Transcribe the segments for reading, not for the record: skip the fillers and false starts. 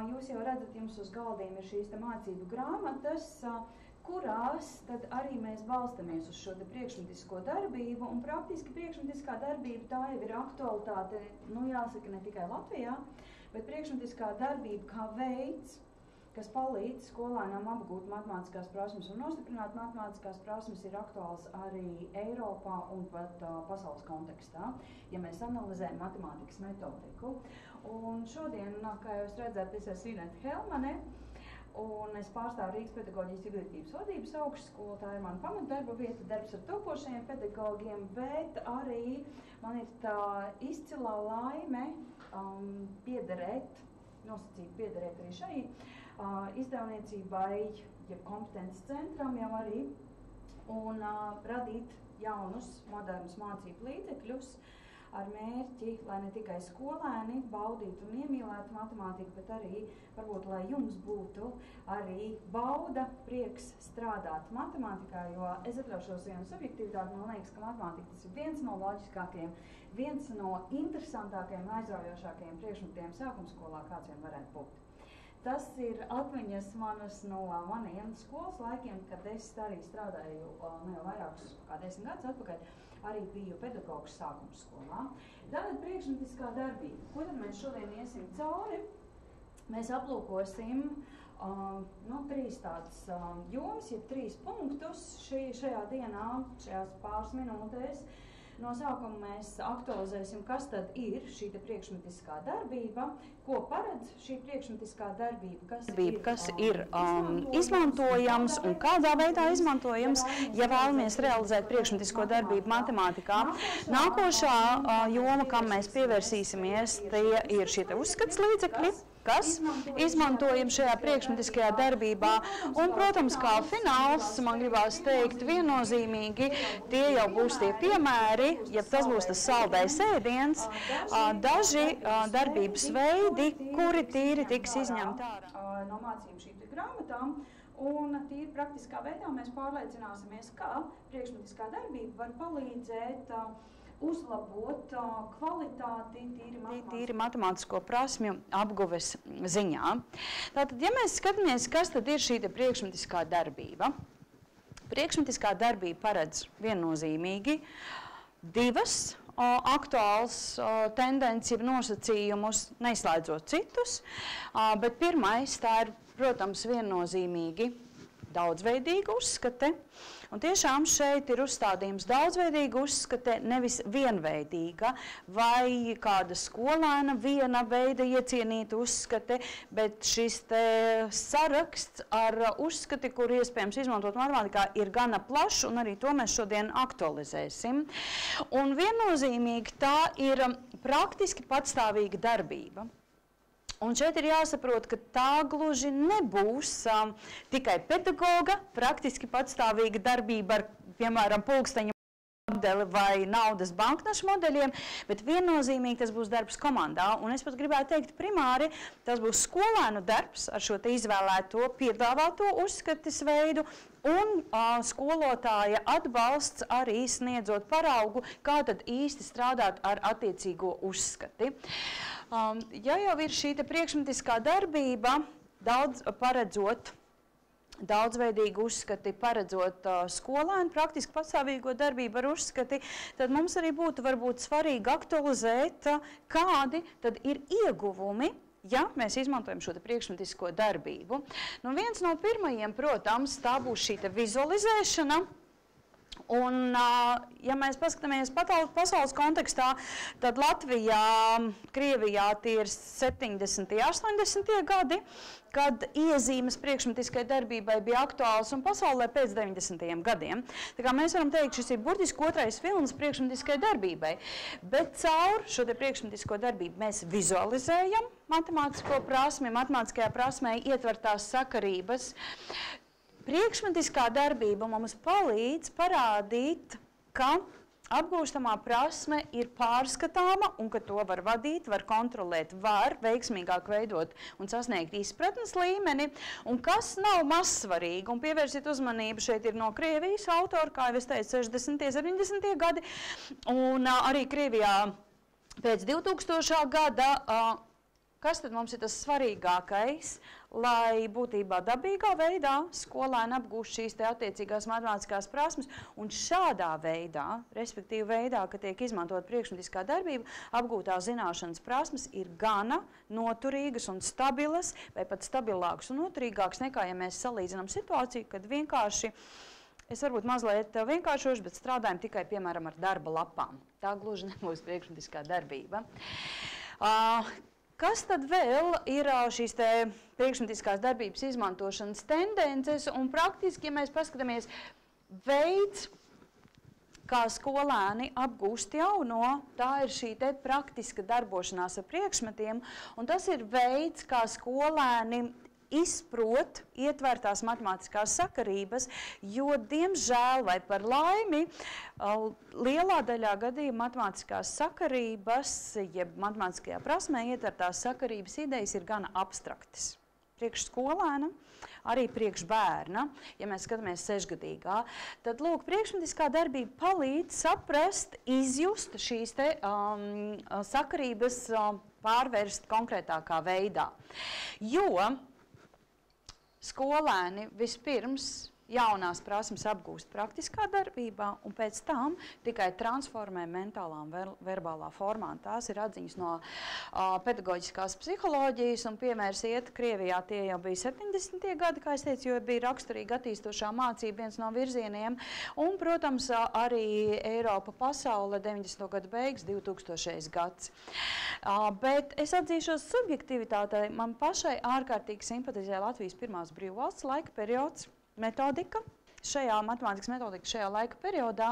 Jūs jau redzat, jums uz galdiem ir šīs mācību grāmatas, kurās tad arī mēs balstamies uz šo priekšmetisko darbību, un praktiski priekšmetiskā darbība tā jau ir aktualitāte, nu jāsaka, ne tikai Latvijā, bet priekšmetiskā darbība kā veids, kas palīdz skolēnām apgūt matemātiskās prasmes un nostiprināt matemātiskās prasmes, ir aktuāls arī Eiropā un pat pasaules kontekstā, ja mēs analizējam matemātikas metodiku. Un šodien, kā jūs redzat, es esmu Inete Helmane, un es pārstāvu Rīgas pedagoģijas izglītības vadības augstskolu. Tā ir mana pamatdarba vieta, darbs ar topošajiem pedagogiem, bet arī man ir tā izcilā laime nosacīt piederēt arī šai izdevniecībai, jeb kompetences centram jau arī, un radīt jaunus, modernus mācību līdzekļus ar mērķi, lai ne tikai skolēni baudītu un iemīlētu matemātiku, bet arī, varbūt, lai jums būtu arī bauda, prieks strādāt matemātikā, jo es atļaušos vienu subjektivitāti, man liekas, ka matemātika tas ir viens no loģiskākajiem, viens no interesantākajiem, aizraujošākajiem priekšmetiem sākumskolā, kāds vien varētu būt. Tas ir atmiņas manas no maniem skolas laikiem, kad es arī strādāju jau vairākus kā 10 gadus atpakaļ, arī biju pedagogs sākumskolā. Tātad priekšmetiskā darbība. Ko tad mēs šodien iesim cauri? Mēs aplūkosim trīs tādas jomas, jeb 3 punktus šajā dienā, šajās pāris minūtēs. No sākuma mēs aktualizēsim, kas tad ir šī priekšmetiskā darbība, ko paredz šī priekšmetiskā darbība, kas ir izmantojams un kādā veidā izmantojams, ja vēlamies realizēt priekšmetisko darbību matemātikā. Nākošā joma, kam mēs pievērsīsimies, tie ir šie uzskats līdzekļi, kas izmantojam šajā priekšmetiskajā darbībā. Un, protams, kā fināls, man gribās teikt viennozīmīgi, tie jau būs tie piemēri, ja tas būs tas saldais ēdiens, daži darbības veidi, kuri tīri tiks izņemti ārā no mācību šīm grāmatām. Un tīri praktiskā veidā mēs pārliecināsimies, ka priekšmetiskā darbība var palīdzēt uzlabot kvalitāti tīri matemātisko prasmju apguves ziņā. Tātad, ja mēs skatāmies, kas tad ir šī priekšmetiskā darbība, priekšmetiskā darbība paredz viennozīmīgi 2 aktuāls tendenci nosacījumus, neizslēdzot citus, bet pirmais tā ir, protams, viennozīmīgi daudzveidīga uzskate. Un tiešām šeit ir uzstādījums daudzveidīga uzskate, nevis vienveidīga vai kāda skolēna viena veida iecienīta uzskate, bet šis saraksts ar uzskati, kur iespējams izmantot matemātikā, ir gana plašs, un arī to mēs šodien aktualizēsim. Un viennozīmīgi tā ir praktiski patstāvīga darbība. Un šeit ir jāsaprot, ka tā gluži nebūs tikai pedagoga, praktiski patstāvīga darbība ar, piemēram, pulksteņa modeli vai naudas banknašu modeļiem, bet viennozīmīgi tas būs darbs komandā. Un es pat gribētu teikt, primāri tas būs skolēnu darbs ar šo izvēlēto, piedāvāto uzskates veidu, un skolotāja atbalsts arī sniedzot paraugu, kā tad īsti strādāt ar attiecīgo uzskati. Ja jau ir šī priekšmetiskā darbība, paredzot daudzveidīgi uzskati, paredzot skolēnu praktiski patstāvīgo darbību ar uzskati, tad mums arī būtu varbūt svarīgi aktualizēt, kādi tad ir ieguvumi, ja mēs izmantojam šo priekšmetisko darbību. Nu, viens no pirmajiem, protams, tā būs šī vizualizēšana. Un, ja mēs paskatāmies pasaules kontekstā, tad Latvijā, Krievijā tie ir 70. 80. gadi, kad iezīmes priekšmetiskai darbībai bija aktuāls, un pasaulē pēc 90. gadiem. Tā kā mēs varam teikt, šis ir burtiski 2. vilnis priekšmetiskai darbībai, bet caur šo priekšmetisko darbību mēs vizualizējam matemātisko prasmi, matemātiskajā prasmē ietvertās sakarības. Priekšmetiskā darbība mums palīdz parādīt, ka apgūstamā prasme ir pārskatāma un ka to var vadīt, var kontrolēt, var veiksmīgāk veidot un sasniegt izpratnes līmeni, un kas nav mazsvarīgi. Un pievērsiet uzmanību, šeit ir no Krievijas autori, kā jau es teicu, 60. 70. gadi, un arī Krievijā pēc 2000. gada kas tad mums ir tas svarīgākais, lai būtībā dabīgā veidā skolēni apgūst šīs te attiecīgās matemātiskās prasmes, un šādā veidā, respektīvi veidā, ka tiek izmantot priekšmetiskā darbība, apgūtās zināšanas prasmes ir gana noturīgas un stabilas, vai pat stabilākas un noturīgākas nekā, ja mēs salīdzinām situāciju, kad vienkārši, es varbūt mazliet vienkāršošu, bet strādājam tikai, piemēram, ar darba lapām. Tā gluži nebūs priekšmetiskā darbība. Kas tad vēl ir šīs te priekšmetiskās darbības izmantošanas tendences, un praktiski, ja mēs paskatāmies, veids, kā skolēni apgūst jauno, tā ir šī te praktiska darbošanās ar priekšmetiem, un tas ir veids, kā skolēni izprot ietvērtās matemātiskās sakarības, jo, diemžēl vai par laimi, lielā daļā gadījumā matemātiskās sakarības, jeb matemātiskajā prasmē ietvērtās sakarības idejas ir gana abstraktas. Priekš skolēna, arī priekš bērna, ja mēs skatāmies 6-gadīgā, tad, lūk, priekšmetiskā darbība palīdz saprast, izjust šīs te sakarības pārvērst konkrētākā veidā. Jo skolēni vispirms jaunās prasmes apgūst praktiskā darbībā un pēc tam tikai transformē mentālā un verbālā formā. Tās ir atziņas no pedagoģiskās psiholoģijas, un piemērs iet Krievijā, tie jau bija 70. gadi, kā es teicu, jo bija raksturīgi attīstošā mācība viens no virzieniem, un, protams, arī Eiropa pasaule 90. gadu beigas, 2000. gads. Bet es atzīšos subjektivitātei, man pašai ārkārtīgi simpatizē Latvijas pirmās brīvvalsts laika periods, metodika, matemātikas metodika šajā laika periodā,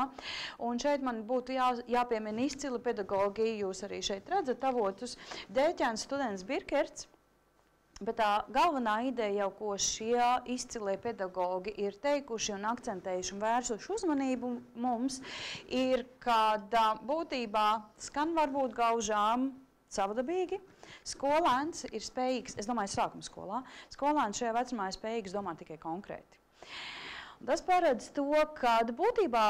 un šeit man būtu jāpiemina izcili pedagogi, jūs arī šeit redzat avotus, Dēķēns, students Birkerts, bet tā galvenā ideja jau, ko šie izcilie pedagogi ir teikuši un akcentējuši un vērsuši uzmanību mums, ir, kad būtībā skan varbūt gaužām savdabīgi, skolēns ir spējīgs, es domāju, sākuma skolā, skolēns šajā vecumā ir spējīgs domāt tikai konkrēti. Tas paredz to, ka būtībā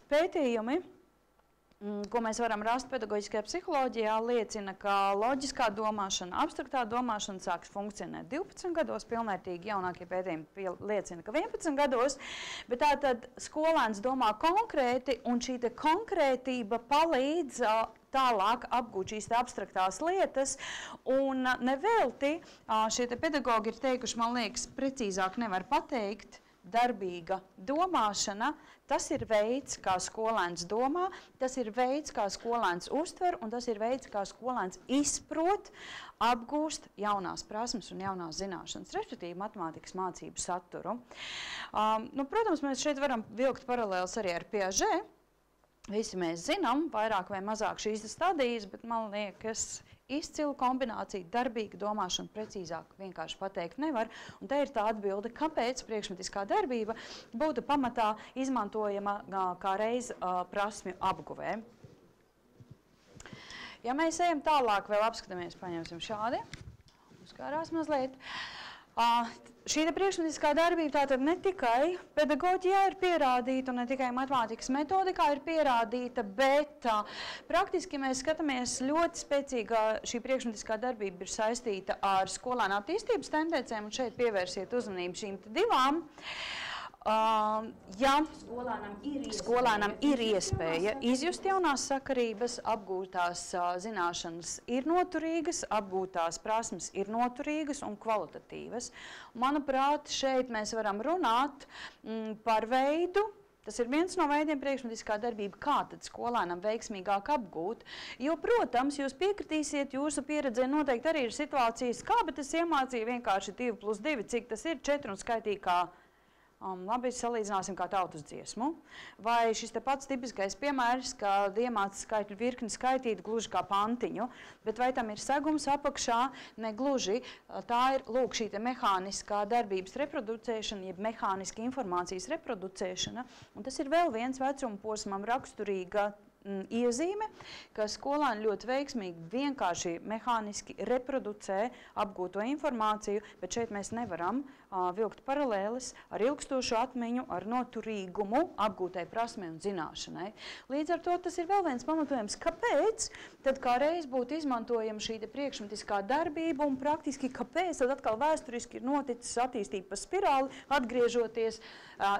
pētījumi, ko mēs varam rast pedagoģiskajā psiholoģijā, liecina, ka loģiskā domāšana, abstraktā domāšana sāks funkcionēt 12 gados, pilnvērtīgi jaunākie pētījumi liecina, ka 11 gados, bet tātad skolēns domā konkrēti, un šī te konkrētība palīdz tālāk apgūt šīs abstraktās lietas, un nevelti šie te pedagogi ir teikuši, man liekas, precīzāk nevar pateikt, darbīga domāšana, tas ir veids, kā skolēns domā, tas ir veids, kā skolēns uztver, un tas ir veids, kā skolēns izprot, apgūst jaunās prasmes un jaunās zināšanas, respektīvi matemātikas mācību saturu. Protams, mēs šeit varam vilkt paralēlus arī ar Piaget. Visi mēs zinām, vairāk vai mazāk šīs stadijas, bet man liekas, izcila kombinācija, darbīga domāšana, precīzāk vienkārši pateikt nevar. Un te ir tā atbilde, kāpēc priekšmetiskā darbība būtu pamatā izmantojama kā reiz prasmju apguvē. Ja mēs ejam tālāk, vēl apskatāmies, paņemsim šādi, uzkārās mazliet. Šī priekšmetiskā darbība tātad ne tikai pedagoģijā ir pierādīta un ne tikai matemātikas metodikā ir pierādīta, bet praktiski mēs skatāmies ļoti spēcīgā šī priekšmetiskā darbība ir saistīta ar skolēnu attīstības tendencēm, un šeit pievērsiet uzmanību šīm divām. Ja skolēnam ir iespēja izjust jaunās sakarības, apgūtās zināšanas ir noturīgas, apgūtās prasmes ir noturīgas un kvalitatīvas. Manuprāt, šeit mēs varam runāt par veidu, tas ir viens no veidiem priekšmetiskā darbība, kā tad skolēnam veiksmīgāk apgūt. Jo, protams, jūs piekritīsiet, jūsu pieredzē noteikti arī ir situācijas, kā, bet es iemācīju vienkārši 2+2, cik tas ir 4 un skaitīju kā labi, salīdzināsim kā tautas dziesmu. Vai šis te pats tipiskais piemērs, kad iemāca skaitļu virkni skaitīt gluži kā pantiņu, bet vai tam ir segums apakšā? Ne gluži. Tā ir, lūk, šī te mehāniskā darbības reproducēšana, jeb mehāniska informācijas reproducēšana, un tas ir vēl viens vecuma posmam raksturīga iezīme, ka skolēni ļoti veiksmīgi, vienkārši mehāniski reproducē apgūto informāciju, bet šeit mēs nevaram vilkt paralēles ar ilgstošu atmiņu, ar noturīgumu apgūtai prasmei un zināšanai. Līdz ar to tas ir vēl viens pamatojums, kāpēc tad kā reiz būtu izmantojama šī priekšmetiskā darbība un praktiski kāpēc tad atkal vēsturiski ir noticis attīstība pa spirāli, atgriežoties.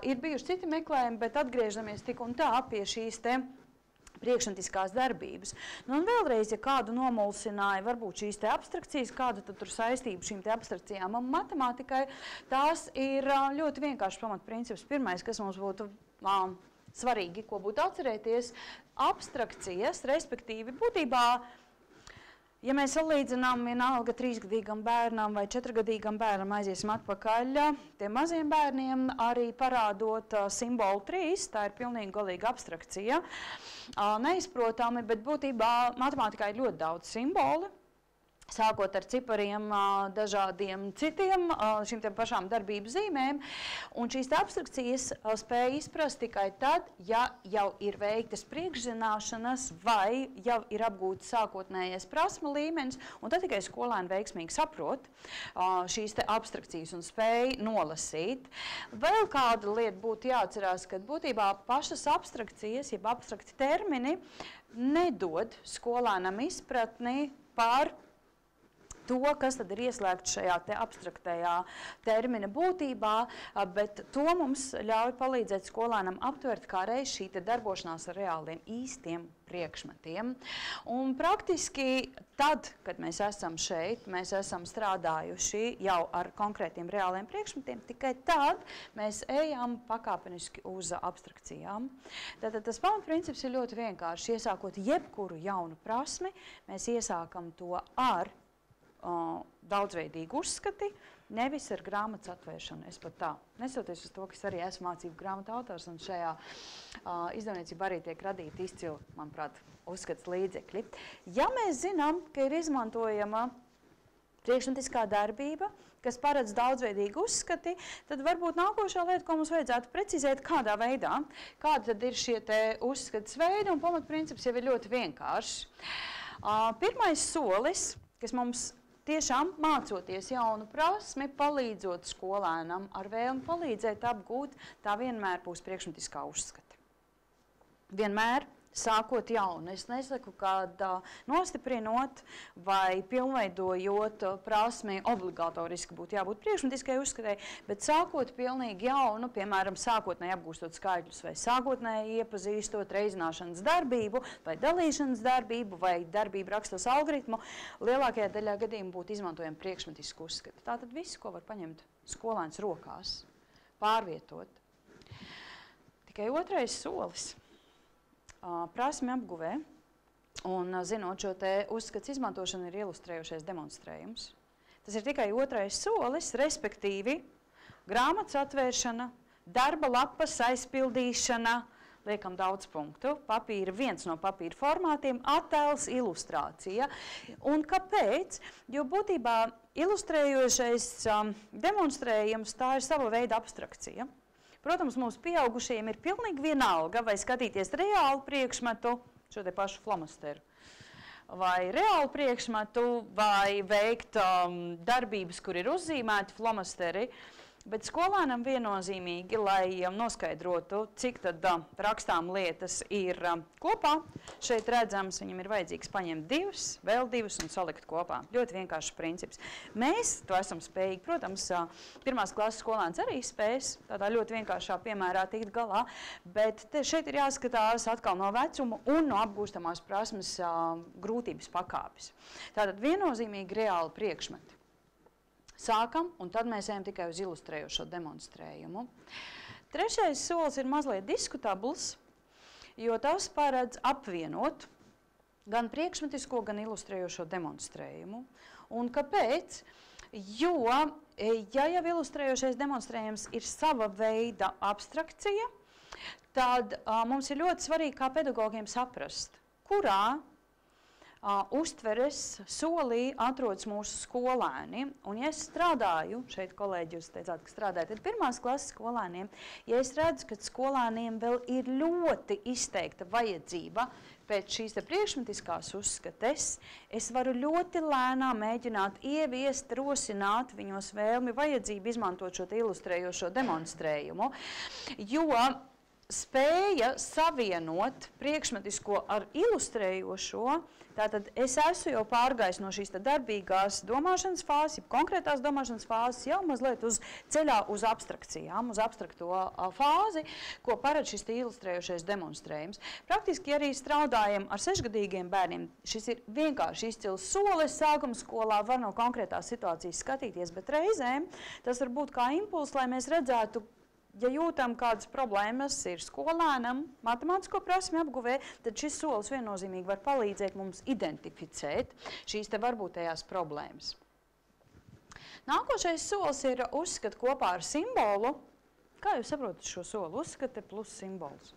Ir bijuši citi meklējumi, bet atgriežamies tik un tā pie šīs priekšmetiskās darbības. Nu, un vēlreiz, ja kādu nomulsināja, varbūt šīs abstrakcijas, kāda tad tur saistība šīm abstrakcijām un matemātikai, tās ir ļoti vienkārši pamatprincips. Pirmais, kas mums būtu svarīgi, ko būtu atcerēties, abstrakcijas, respektīvi būtībā, ja mēs salīdzinām vienalga 3-gadīgam bērnam vai 4-gadīgam bērnam, aiziesim atpakaļ, tiem maziem bērniem arī parādot simbolu 3, tā ir pilnīgi galīga abstrakcija, neizprotami, bet būtībā matemātikā ir ļoti daudz simboli, sākot ar cipariem, dažādiem citiem, šīm pašām darbības zīmēm, un šīs abstrakcijas spēja izprast tikai tad, ja jau ir veiktas priekšzināšanas vai jau ir apgūts sākotnējais prasmu līmenis, un tad tikai skolēni veiksmīgi saprot šīs abstrakcijas un spēja nolasīt. Vēl kāda lieta būtu jāatcerās, ka būtībā pašas abstrakcijas, jeb abstrakti termini, nedod skolēnam izpratni par to, kas tad ir ieslēgts šajā abstraktajā termina būtībā, bet to mums ļauj palīdzēt skolēnam aptvert kā reiz šī darbošanās ar reāliem īstiem priekšmetiem. Un praktiski tad, kad mēs esam šeit, mēs esam strādājuši jau ar konkrētiem reāliem priekšmetiem, tikai tad mēs ejam pakāpeniski uz abstrakcijām. Tātad tas pamatprincips ir ļoti vienkārši. Iesākot jebkuru jaunu prasmi, mēs iesākam to ar daudzveidīgi uzskati, nevis ar grāmatas atvēršanu. Es pat tā, nesoties uz to, ka es arī esmu mācību grāmatu autors, un šajā izdevniecībā arī tiek radīti izcili, manuprāt, uzskats līdzekļi. Ja mēs zinām, ka ir izmantojama priekšmetiskā darbība, kas paredz daudzveidīgi uzskati, tad varbūt nākošā lieta, ko mums vajadzētu precizēt, kādā veidā, kāda tad ir šie uzskatas veidi, un pamatprincips jau ir ļoti vienkāršs. Pirmais solis, kas mums tiešām mācoties jaunu prasmi, palīdzot skolēnam ar vēlmi palīdzēt apgūt, tā vienmēr būs priekšmetiskā uzskata. Vienmēr sākot jaunu. Es nesaku, ka nostiprinot vai pilnveidojot prasmi obligatoriski būtu jābūt priekšmetiskai uzskatai, bet sākot pilnīgi jaunu, piemēram, sākotnēji apgūstot skaitļus vai sākotnēji iepazīstot reizināšanas darbību vai dalīšanas darbību vai darbību rakstos algoritmu, lielākajā daļā gadījumu būtu izmantojama priekšmetisku uzskatu. Tātad viss, ko var paņemt skolēns rokās, pārvietot. Tikai otrais solis. Prasmi apguvē, un zinot šo uzskats izmantošanu, ir ilustrējošais demonstrējums. Tas ir tikai otrais solis, respektīvi grāmatas atvēršana, darba lapas aizpildīšana, liekam daudz punktu, papīra, viens no papīra formātiem, attēls, ilustrācija. Un kāpēc? Jo būtībā ilustrējošais demonstrējums, tā ir sava veida abstrakcija. Protams, mums pieaugušajiem ir pilnīgi vienalga, vai skatīties reālu priekšmetu, šo te pašu flomasteru, vai reālu priekšmetu, vai veikt darbības, kur ir uzzīmēti flomasteri, bet skolēnam viennozīmīgi, lai noskaidrotu, cik tad rakstām lietas ir kopā, šeit redzams, viņam ir vajadzīgs paņemt divus, vēl divus un salikt kopā. Ļoti vienkāršs princips. Mēs to esam spējīgi, protams, pirmās klases skolēns arī spēs tādā ļoti vienkāršā piemērā tikt galā, bet šeit ir jāskatās atkal no vecuma un no apgūstamās prasmes grūtības pakāpes. Tātad viennozīmīgi reāli priekšmeti. Sākam, un tad mēs ejam tikai uz ilustrējošo demonstrējumu. Trešais solis ir mazliet diskutabls, jo tas paredz apvienot gan priekšmetisko, gan ilustrējošo demonstrējumu. Un kāpēc? Jo, ja jau ilustrējošais demonstrējums ir sava veida abstrakcija, tad mums ir ļoti svarīgi kā pedagogiem saprast, kurā uztveres solī atrodas mūsu skolēni. Un, ja es strādāju, šeit kolēģi jūs teicāt, ka strādājat ar 1. klases skolēniem, ja es redzu, ka skolēniem vēl ir ļoti izteikta vajadzība pēc šīs priekšmetiskās uzskates, es varu ļoti lēnām mēģināt ieviest, rosināt viņos vēlmi vajadzību izmantot šo ilustrējošo demonstrējumu, jo spēja savienot priekšmetisko ar ilustrējošo, tātad es esmu jau pārgājis no šīs darbīgās domāšanas fāzes, konkrētās domāšanas fāzes, jau mazliet uz ceļā uz abstrakcijām, uz abstrakto fāzi, ko paredz šis ilustrējošais demonstrējums. Praktiski arī strādājam ar 6-gadīgiem bērniem. Šis ir vienkārši izcils solis sākuma skolā, var no konkrētās situācijas skatīties, bet reizēm tas var būt kā impulss, lai mēs redzētu, ja jūtam kādas problēmas ir skolēnam, matemātisko prasmi apguvē, tad šis solis viennozīmīgi var palīdzēt mums identificēt šīs varbūtējās problēmas. Nākošais solis ir uzskat kopā ar simbolu. Kā jūs saprotat šo soli? Uzskate plus simbols.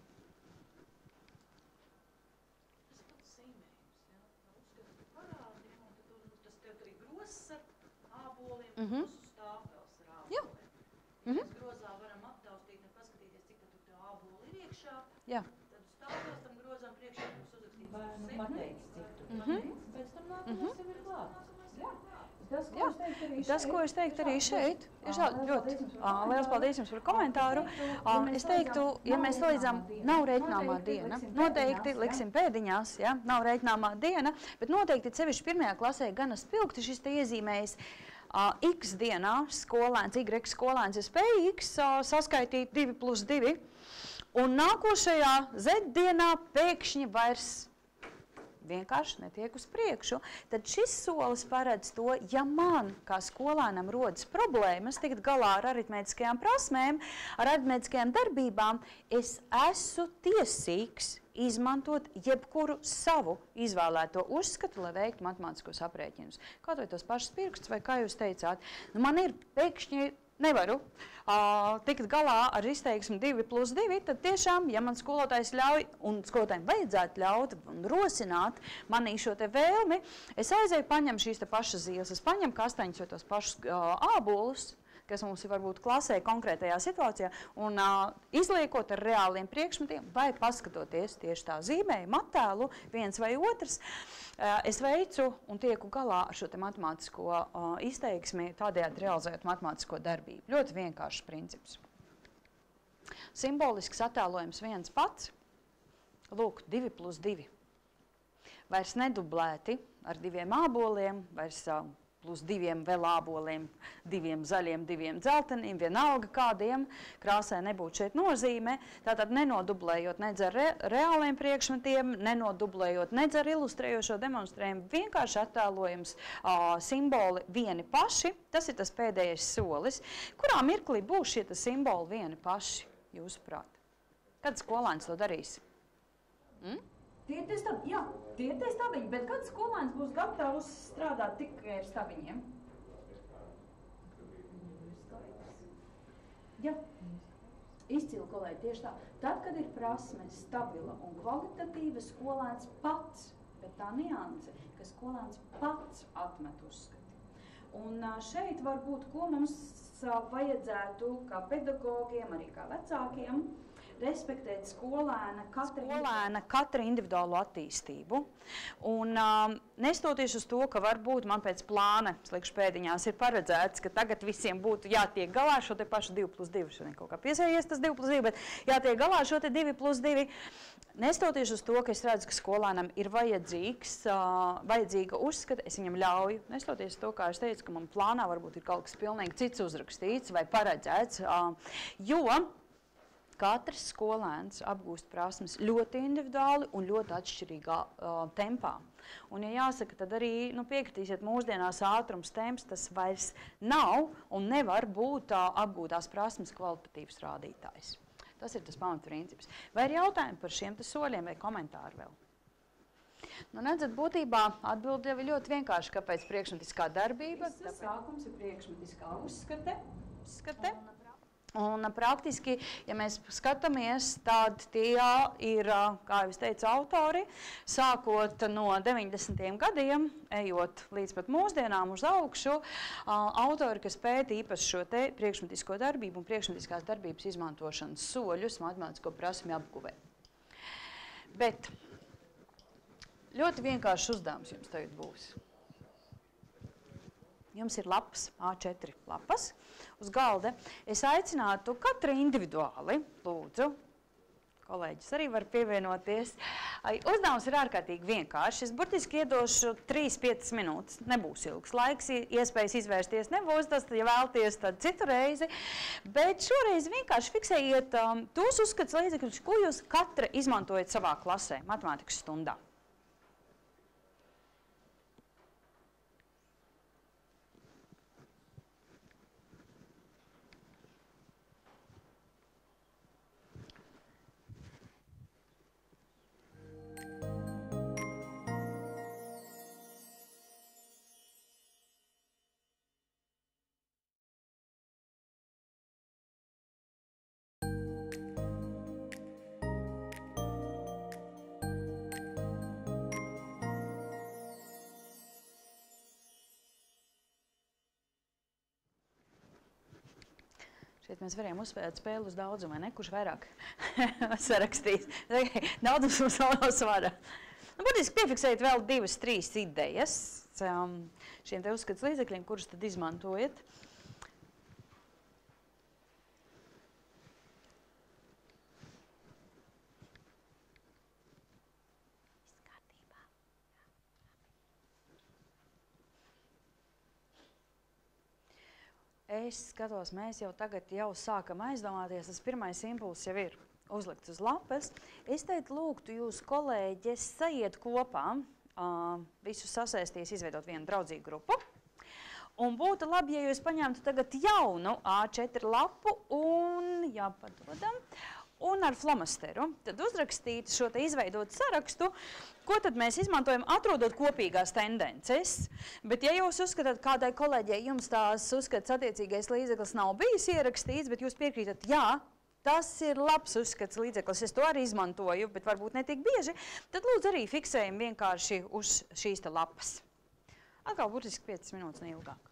Tas pats zīmējums, jā. Uzskata parādiem, un tad tas tev arī grozs ar āboliem, un uz stāvels ar āboliem. Ja mēs grozā varam aptaustīt un paskatīties, cik tad tev āboli ir iekšā, tad uz stāvels tam grozām priekšā mums uzrakstīt. Vai nu pateiks, cik tu pateiks, pēc tam nākamais jau ir klāts. Tas, ko es teiktu arī šeit, ir ļoti liels paldies jums par komentāru. Es teiktu, ja mēs salīdzām, nav reiķināmā diena. Noteikti liksim pēdiņās, ja, nav reiķināmā diena, bet noteikti sevišķi 1. klasē gana spilgti šis te iezīmējis. X dienā skolēns, Y skolēns ir spējīgs saskaitīt 2 plus 2, un nākošajā Z dienā pēkšņi vairs vienkārši netiek uz priekšu, tad šis solis paredz to, ja man kā skolēnam rodas problēmas tikt galā ar aritmētiskajām prasmēm, ar aritmētiskajām darbībām, es esmu tiesīgs izmantot jebkuru savu izvēlēto uzskatu, lai veiktu matemātiskos aprēķinus. Kaut vai tos pašus pirkstus, vai kā jūs teicāt, nu man ir pēkšņi nevaru tikt galā ar izteiksmi 2 plus 2, tad tiešām, ja man skolotājs ļauj, un skolotājiem vajadzētu ļaut un rosināt manī šo te vēlmi, es aizēju paņem šīs te pašas zīles, es paņemu kastaņus vai tos pašus ābolus, kas mums ir varbūt klasē konkrētajā situācijā, un izliekot ar reāliem priekšmetiem vai paskatoties tieši tā zīmējuma attēlu, viens vai otrs, es veicu un tieku galā ar šo te matemātisko izteiksmi, tādējādi realizējot matemātisko darbību. Ļoti vienkāršs princips. Simbolisks attēlojums viens pats, lūk, 2 plus 2. Vairs nedublēti ar 2 āboliem, vairs plus 2 vēl āboliem, 2 zaļiem, 2 dzelteniem, vienalga kādiem krāsē nebūtu šeit nozīme. Tātad nenodublējot nedz ar reāliem priekšmetiem, nenodublējot nedz ar ilustrējošo demonstrējumu, vienkārši attēlojums simboli vieni paši. Tas ir tas pēdējais solis. Kurā mirklī būs šie simboli vieni paši, jūsuprāt? Kad skolēns to darīs? Tie ir tie stabiņi, bet kad skolēns būs gatavs strādāt tikai ar stabiņiem? Jā, izcili, kolēģi, tieši tā. Tad, kad ir prasme stabila un kvalitatīva, skolēns pats, bet tā nianse, ka skolēns pats atmet uzskati. Un šeit varbūt, ko mums vajadzētu kā pedagogiem, arī kā vecākiem, respektēt skolēna katra individuālo attīstību. Un nestoties uz to, ka varbūt man pēc plāna, slikšu pēdiņās, ir paredzēts, ka tagad visiem būtu jātiek galā šo te pašu 2 plus 2, šodien kaut kā piesējies tas 2 plus 2, bet jātiek galā šo te 2 plus 2. Nestoties uz to, ka es redzu, ka skolēnam ir vajadzīga uzskata, es viņam ļauju. Nestoties uz to, kā es teicu, ka man plānā varbūt ir kaut kas pilnīgi cits uzrakstīts vai paredzēts, jo katrs skolēns apgūst prasmes ļoti individuāli un ļoti atšķirīgā tempā. Un, ja jāsaka, tad arī piekritīsiet, mūsdienās ātrums temps tas vairs nav un nevar būt apgūtās prasmes kvalitatīvs rādītājs. Tas ir tas pamatprincips. Vai ir jautājumi par šiem soļiem vai komentāri vēl? Redzat, būtībā atbilde jau ir ļoti vienkārši, kāpēc priekšmetiskā darbība. Sākums ir priekšmetiskā uzskate. Un praktiski, ja mēs skatāmies, tad tie ir, kā jau es teicu, autori, sākot no 90. gadiem, ejot līdz pat mūsdienām uz augšu, autori, kas pēta īpaši šo te priekšmetisko darbību un priekšmetiskās darbības izmantošanas soļus matemātisko prasmju apguvē. Bet ļoti vienkāršs uzdevums jums tagad būs. Jums ir lapas, A4 lapas uz galda. Es aicinātu katru individuāli, lūdzu, kolēģis arī var pievienoties. Uzdevums ir ārkārtīgi vienkāršs. Es burtiski iedošu 3-5 minūtes. Nebūs ilgs laiks, iespējas izvērsties nebūs, tas, ja vēlties, tad citu reizi. Bet šoreiz vienkārši fiksējiet tos uzskats līdzekļus, ko jūs katra izmantojat savā klasē, matemātikas stundā. Šeit mēs varējām uzspēlēt spēli uz daudzumu, vai ne? Kurš vairāk sarakstīs? Daudzums mums vēl nav svara. Būtiski piefiksējiet vēl 2-3 idejas šiem te uzskats līdzekļiem, kurus tad izmantojat. Es skatos, mēs jau tagad sākam aizdomāties, tas pirmais impulss jau ir uzlikts uz lapas. Es teikt, lūgtu jūs, kolēģis, sajiet kopā, visus sasaistīs, izveidot vienu draudzīgu grupu. Un būtu labi, ja jūs paņemtu tagad jaunu A4 lapu un, jāpadodam, un ar flomasteru, tad uzrakstītu šo te izveidot sarakstu, ko tad mēs izmantojam, atrodot kopīgās tendences. Bet ja jūs uzskatāt, kādai kolēģei jums tās uzskats attiecīgais līdzeklis nav bijis ierakstīts, bet jūs piekrītat, jā, tas ir labs uzskats līdzeklis, es to arī izmantoju, bet varbūt ne tik bieži, tad lūdzu arī fiksējam vienkārši uz šīs te lapas. Atkal burtiski 5 minūtes neilgāk.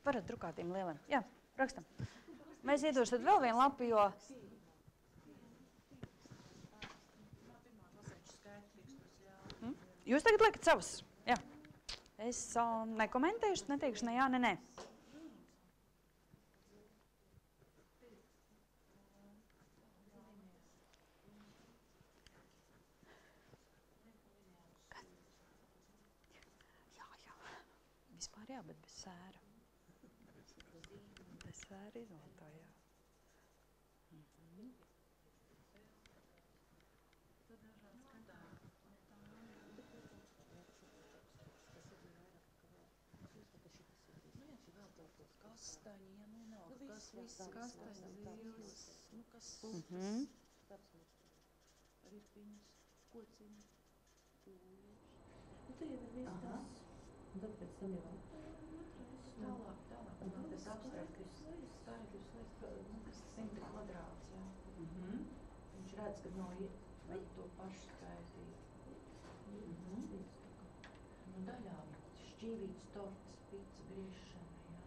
Varat drukātiem lieliem. Jā, rakstam. Mēs iedošu tad vēl vienu lapu, jo... Jūs tagad liekat savus. Jā. Es nekomentēšu, neteikšu ne jā, ne nē. Jā. Vispār jā, bet bez sēra. Sēri izmantojā. Viņš redz, ka nav to pašu skaitīt. Daļām šķīvīts, torts, pica, griešana, jā.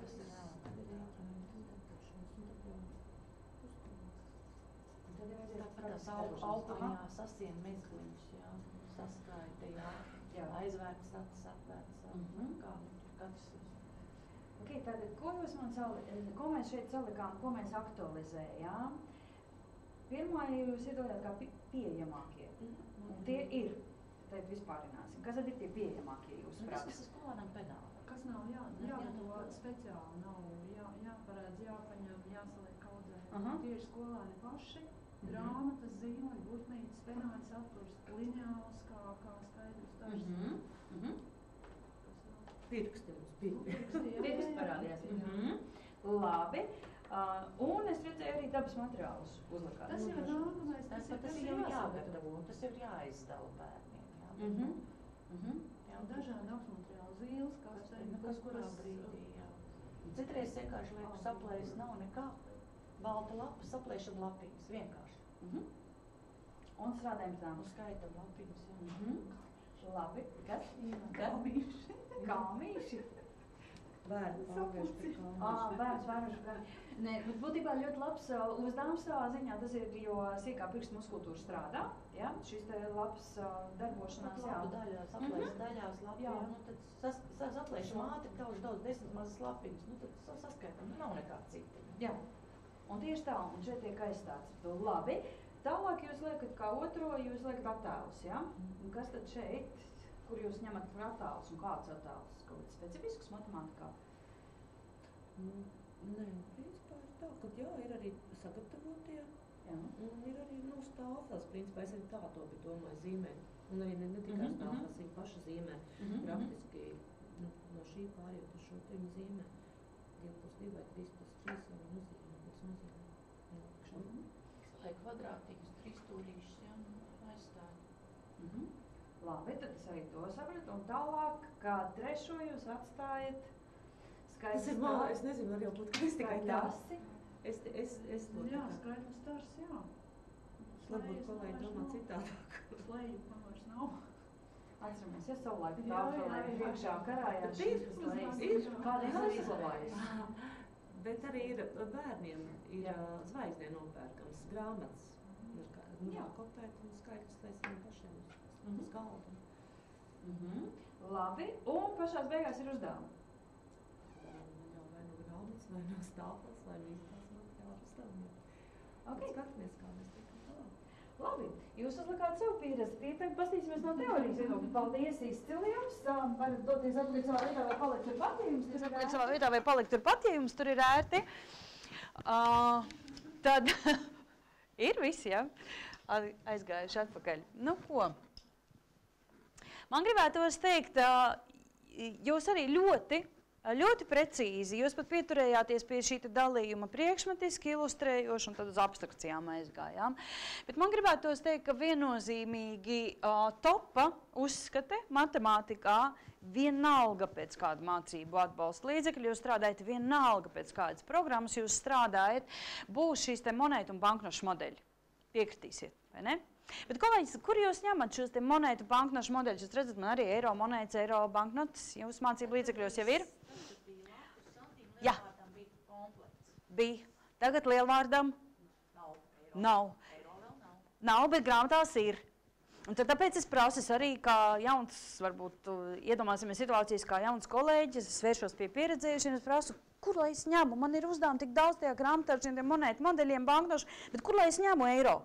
Tas ir tāpat tās auguriņā sasien mezgliņus, jā, saskaita, jā, aizvērts, atvērts, kā katrs. Okay, tātad, ko mēs šeit salikām, ko mēs aktualizējām? Pirmā jūs iedodāt kā pieejamākie. Tie ir, tad vispārināsim. Kas tad ir tie pieejamākie jūsu prāt? Tas ir skolānam pedāli. Kas nav jādomā speciāli, nav jāparādz, jāpaņem, jāsaliek kaudzē. Tie ir skolāni paši, grāmatas, zīmoļi, burtnītes, penāļas, apkurs, lineāls, kā skaidrs, dažs. Pirksti mums bija. Pirksti parādījās. Labi. Un es redzēju arī dabas materiālus uzlikāt. Tas jau nākamais, Tas jau jāgatavo, tas jau jāizdala bērniem. Dažādi augstmateriāli, zīles, kas kurā brīdī, jā. Citreiz vienkārši lieku saplējis, nav nekā. Balta lapa, saplēšam lapiņas, vienkārši. Un strādājam tā. Un skaitam lapiņas, jā. Labi. Kas? Kāmīši. Kāmīši. Bērni pārvērš par kāmīši. Bērns pārvērš par kāmīši. Nē, bet būtībā ļoti labs uzdevums savā ziņā, tas ir, jo sīkā pirkstu muskultūra strādā, ja? Šis te labs darbošanās, jā. Labu daļās, aplēs daļās lapā, nu tad saplēšam ātri, daudz 10 mazas lapiņas, nu tad saskaitam, nu nav nekā cita. Jā, un tieši tā, un šeit tiek aizstāts. Labi, tālāk jūs liekat kā otro, jūs liekat attēlus, ja? Un kas tad šeit, kur jūs ņemat par attēlus un kāds attēlus? Kaut kāds specifisks matemātikā? Nē, principā ir tā, ka jā, ir arī sagatavotie, un ir arī stāvfels, principā es arī tā to biju domāju zīmēt. Un arī ne tikai stāvfels, viņi paši zīmē. Praktiski no šī pārējot uz šo te viņi zīmē 2+2 vai 3+3 vai nozīmē, kas nozīmē. Lai kvadrātīgus, 3 stūrīšus, jā, aizstāt. Labi, tad es arī to sapratu. Un tālāk, kā trešo jūs atstājat Tas ir es nezinu, var jau būt, ka es tikai tasi. Es to Jā, skaitlis stars, jā. Varbūt kolēģi domā citādāk. Slēju man vairs nav. Atceramies, ja savu laiku tālāk priekšā karājās šīs slējas. Kādreiz arī izlavājas. Bet arī ir bērniem ir zvaigznē nopērkams grāmatas. Kopēt un skaitlis slēsim pašiem uz galdu. Labi, un pašās beigās ir uzdevumi. Vai no stāvfels, vai no īstās materiāla uzdevumi. Skatāmies, kā mēs tiekam tālāk. Labi, jūs uzlikāt sev pieredzi. Tagad pastīsimies no teorijas viedokļa. Paldies, izcili jums. Varat doties atlikt savā vietā vai palikt turpat, ja jums tur ir ērti. Savā vietā vai palikt turpat, ja jums tur ir ērti. Tad ir visi, ja? Aizgājuši atpakaļ. Nu, ko? Man gribētos teikt, jūs arī ļoti precīzi, jūs pat pieturējāties pie šī dalījuma priekšmetiski ilustrējoši un tad uz abstrakcijām aizgājām. Bet man gribētos teikt, ka viennozīmīgi topa uzskate matemātikā vienalga pēc kāda mācību atbalsta līdzekļa, jūs strādājat vienalga pēc kādas programmas, jūs strādājat, būs šīs te monētu un banknošu modeļi. Piekritīsiet, vai ne? Bet, kolēģis, kur jūs ņemat šos te monētu banknošu modeļus? Jūs redzat, man arī eiro monētas, eiro banknotes, jūsu mācību līdzekļos jau ir? Jā. Bija. Tagad lielvārdam? Nav. Nav, bet grāmatās ir. Un tad tāpēc es prasu arī, kā jauns, varbūt iedomāsimies situācijas kā jauns kolēģis, es vēršos pie pieredzējušiem, es prasu, kur lai es ņemu? Man ir uzdevumi tik daudz tajā grāmatā ar šiem monētu modeļiem, banknošu, bet kur lai es ņemu eiro?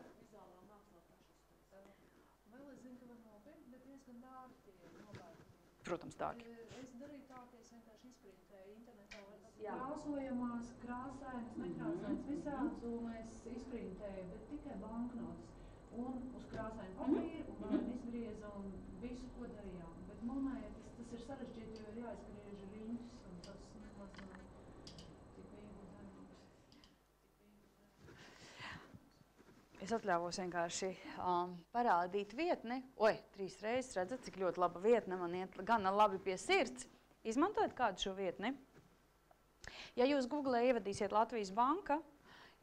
Vēl es zinu, ka var nopirkt, bet diezgan dārgi tie nopērkumi. Protams, dārgi. Es darīju tā, ka es vienkārši izprintēju internetā krāsojamās, krāsainas, nekrāsainas visādas, un es izprintēju, bet tikai banknotes. Un uz krāsainu papīru, un man izgrieza, un visu, ko darījām. Bet monētas, tas ir sarežģīti, jo ir jāizgriež riņķus, un tas nemaz nav tik viegli darbs. Es atļāvos vienkārši parādīt vietni. 3 reizes redzat, cik ļoti laba vietne, man iet gana labi pie sirds. Izmantojat kādu šo vietni? Ja jūs Google ievadīsiet Latvijas banka,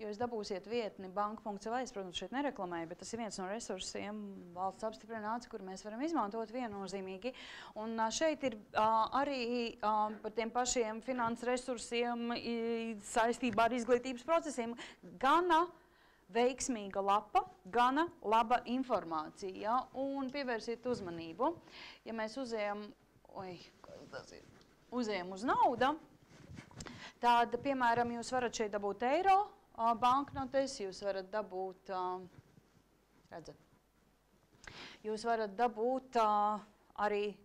jūs dabūsiet vietni banka.lv, es, protams, šeit nereklamēju, bet tas ir viens no resursiem valsts apstiprināts, kur mēs varam izmantot viennozīmīgi. Un šeit ir arī par tiem pašiem finanses resursiem saistībā ar izglītības procesiem gana veiksmīga lapa, gana laba informācija, ja? Un pievērsiet uzmanību. Ja mēs uzējam uz naudu, tad, piemēram, jūs varat šeit dabūt eiro, banknotes, jūs varat dabūt, redzat, jūs varat dabūt arī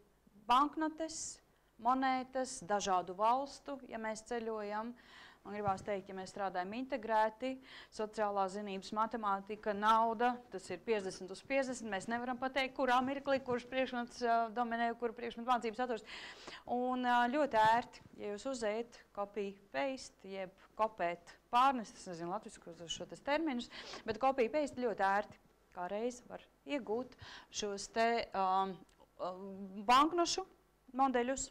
banknotes, monētas, dažādu valstu, ja mēs ceļojam. Man gribās teikt, ja mēs strādājam integrēti, sociālā zinības, matemātika, nauda, tas ir 50 uz 50, mēs nevaram pateikt, kurā mirklī, kurš priekšmets dominē, kuru priekšmetu mācības aturs. Un ļoti ērti, ja jūs uzējat copy paste, jeb kopēt pārnest, es nezinu latvisku šo terminus, bet copy paste ļoti ērti, kā reiz var iegūt šos te banknošu modeļus,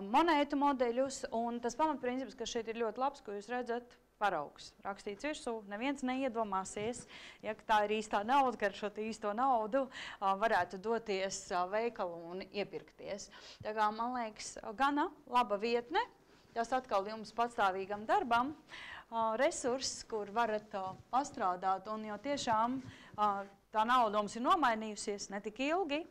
monētu modeļus, un tas pamatprincips, kas šeit ir ļoti labs, ko jūs redzat, paraugs. Rakstīts virsū, neviens neiedomāsies, ja tā ir īstā nauda, ka ar šo īsto naudu varētu doties veikalu un iepirkties. Tā kā, man liekas, gana laba vietne, tas atkal jums patstāvīgam darbam, resurss, kur varat pastrādāt, un jo tiešām tā nauda mums ir nomainījusies ne tik ilgi.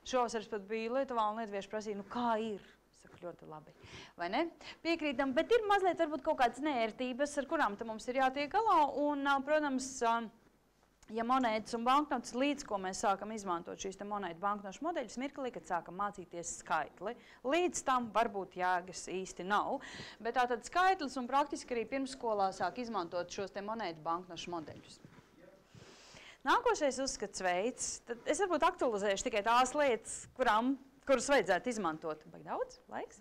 Šovasar pat bija Lietuvā un lietuvieši prasīja, nu kā ir? Saku, ļoti labi, vai ne? Piekrītam, bet ir mazliet varbūt kaut kādas neērtības, ar kurām mums ir jātiek galā, un, protams, ja monētas un banknotes, līdz ko mēs sākam izmantot šīs te monētu banknošu modeļus, mirklī, kad sākam mācīties skaitli. Līdz tam varbūt jēgas īsti nav, bet tātad skaitlis un praktiski arī pirmsskolā sāk izmantot šos te monētu banknošu modeļus. Nākošais uzskats veids, tad es varbūt aktualizēšu tikai tās lietas, kuras vajadzētu izmantot. Baigi daudz? Laiks?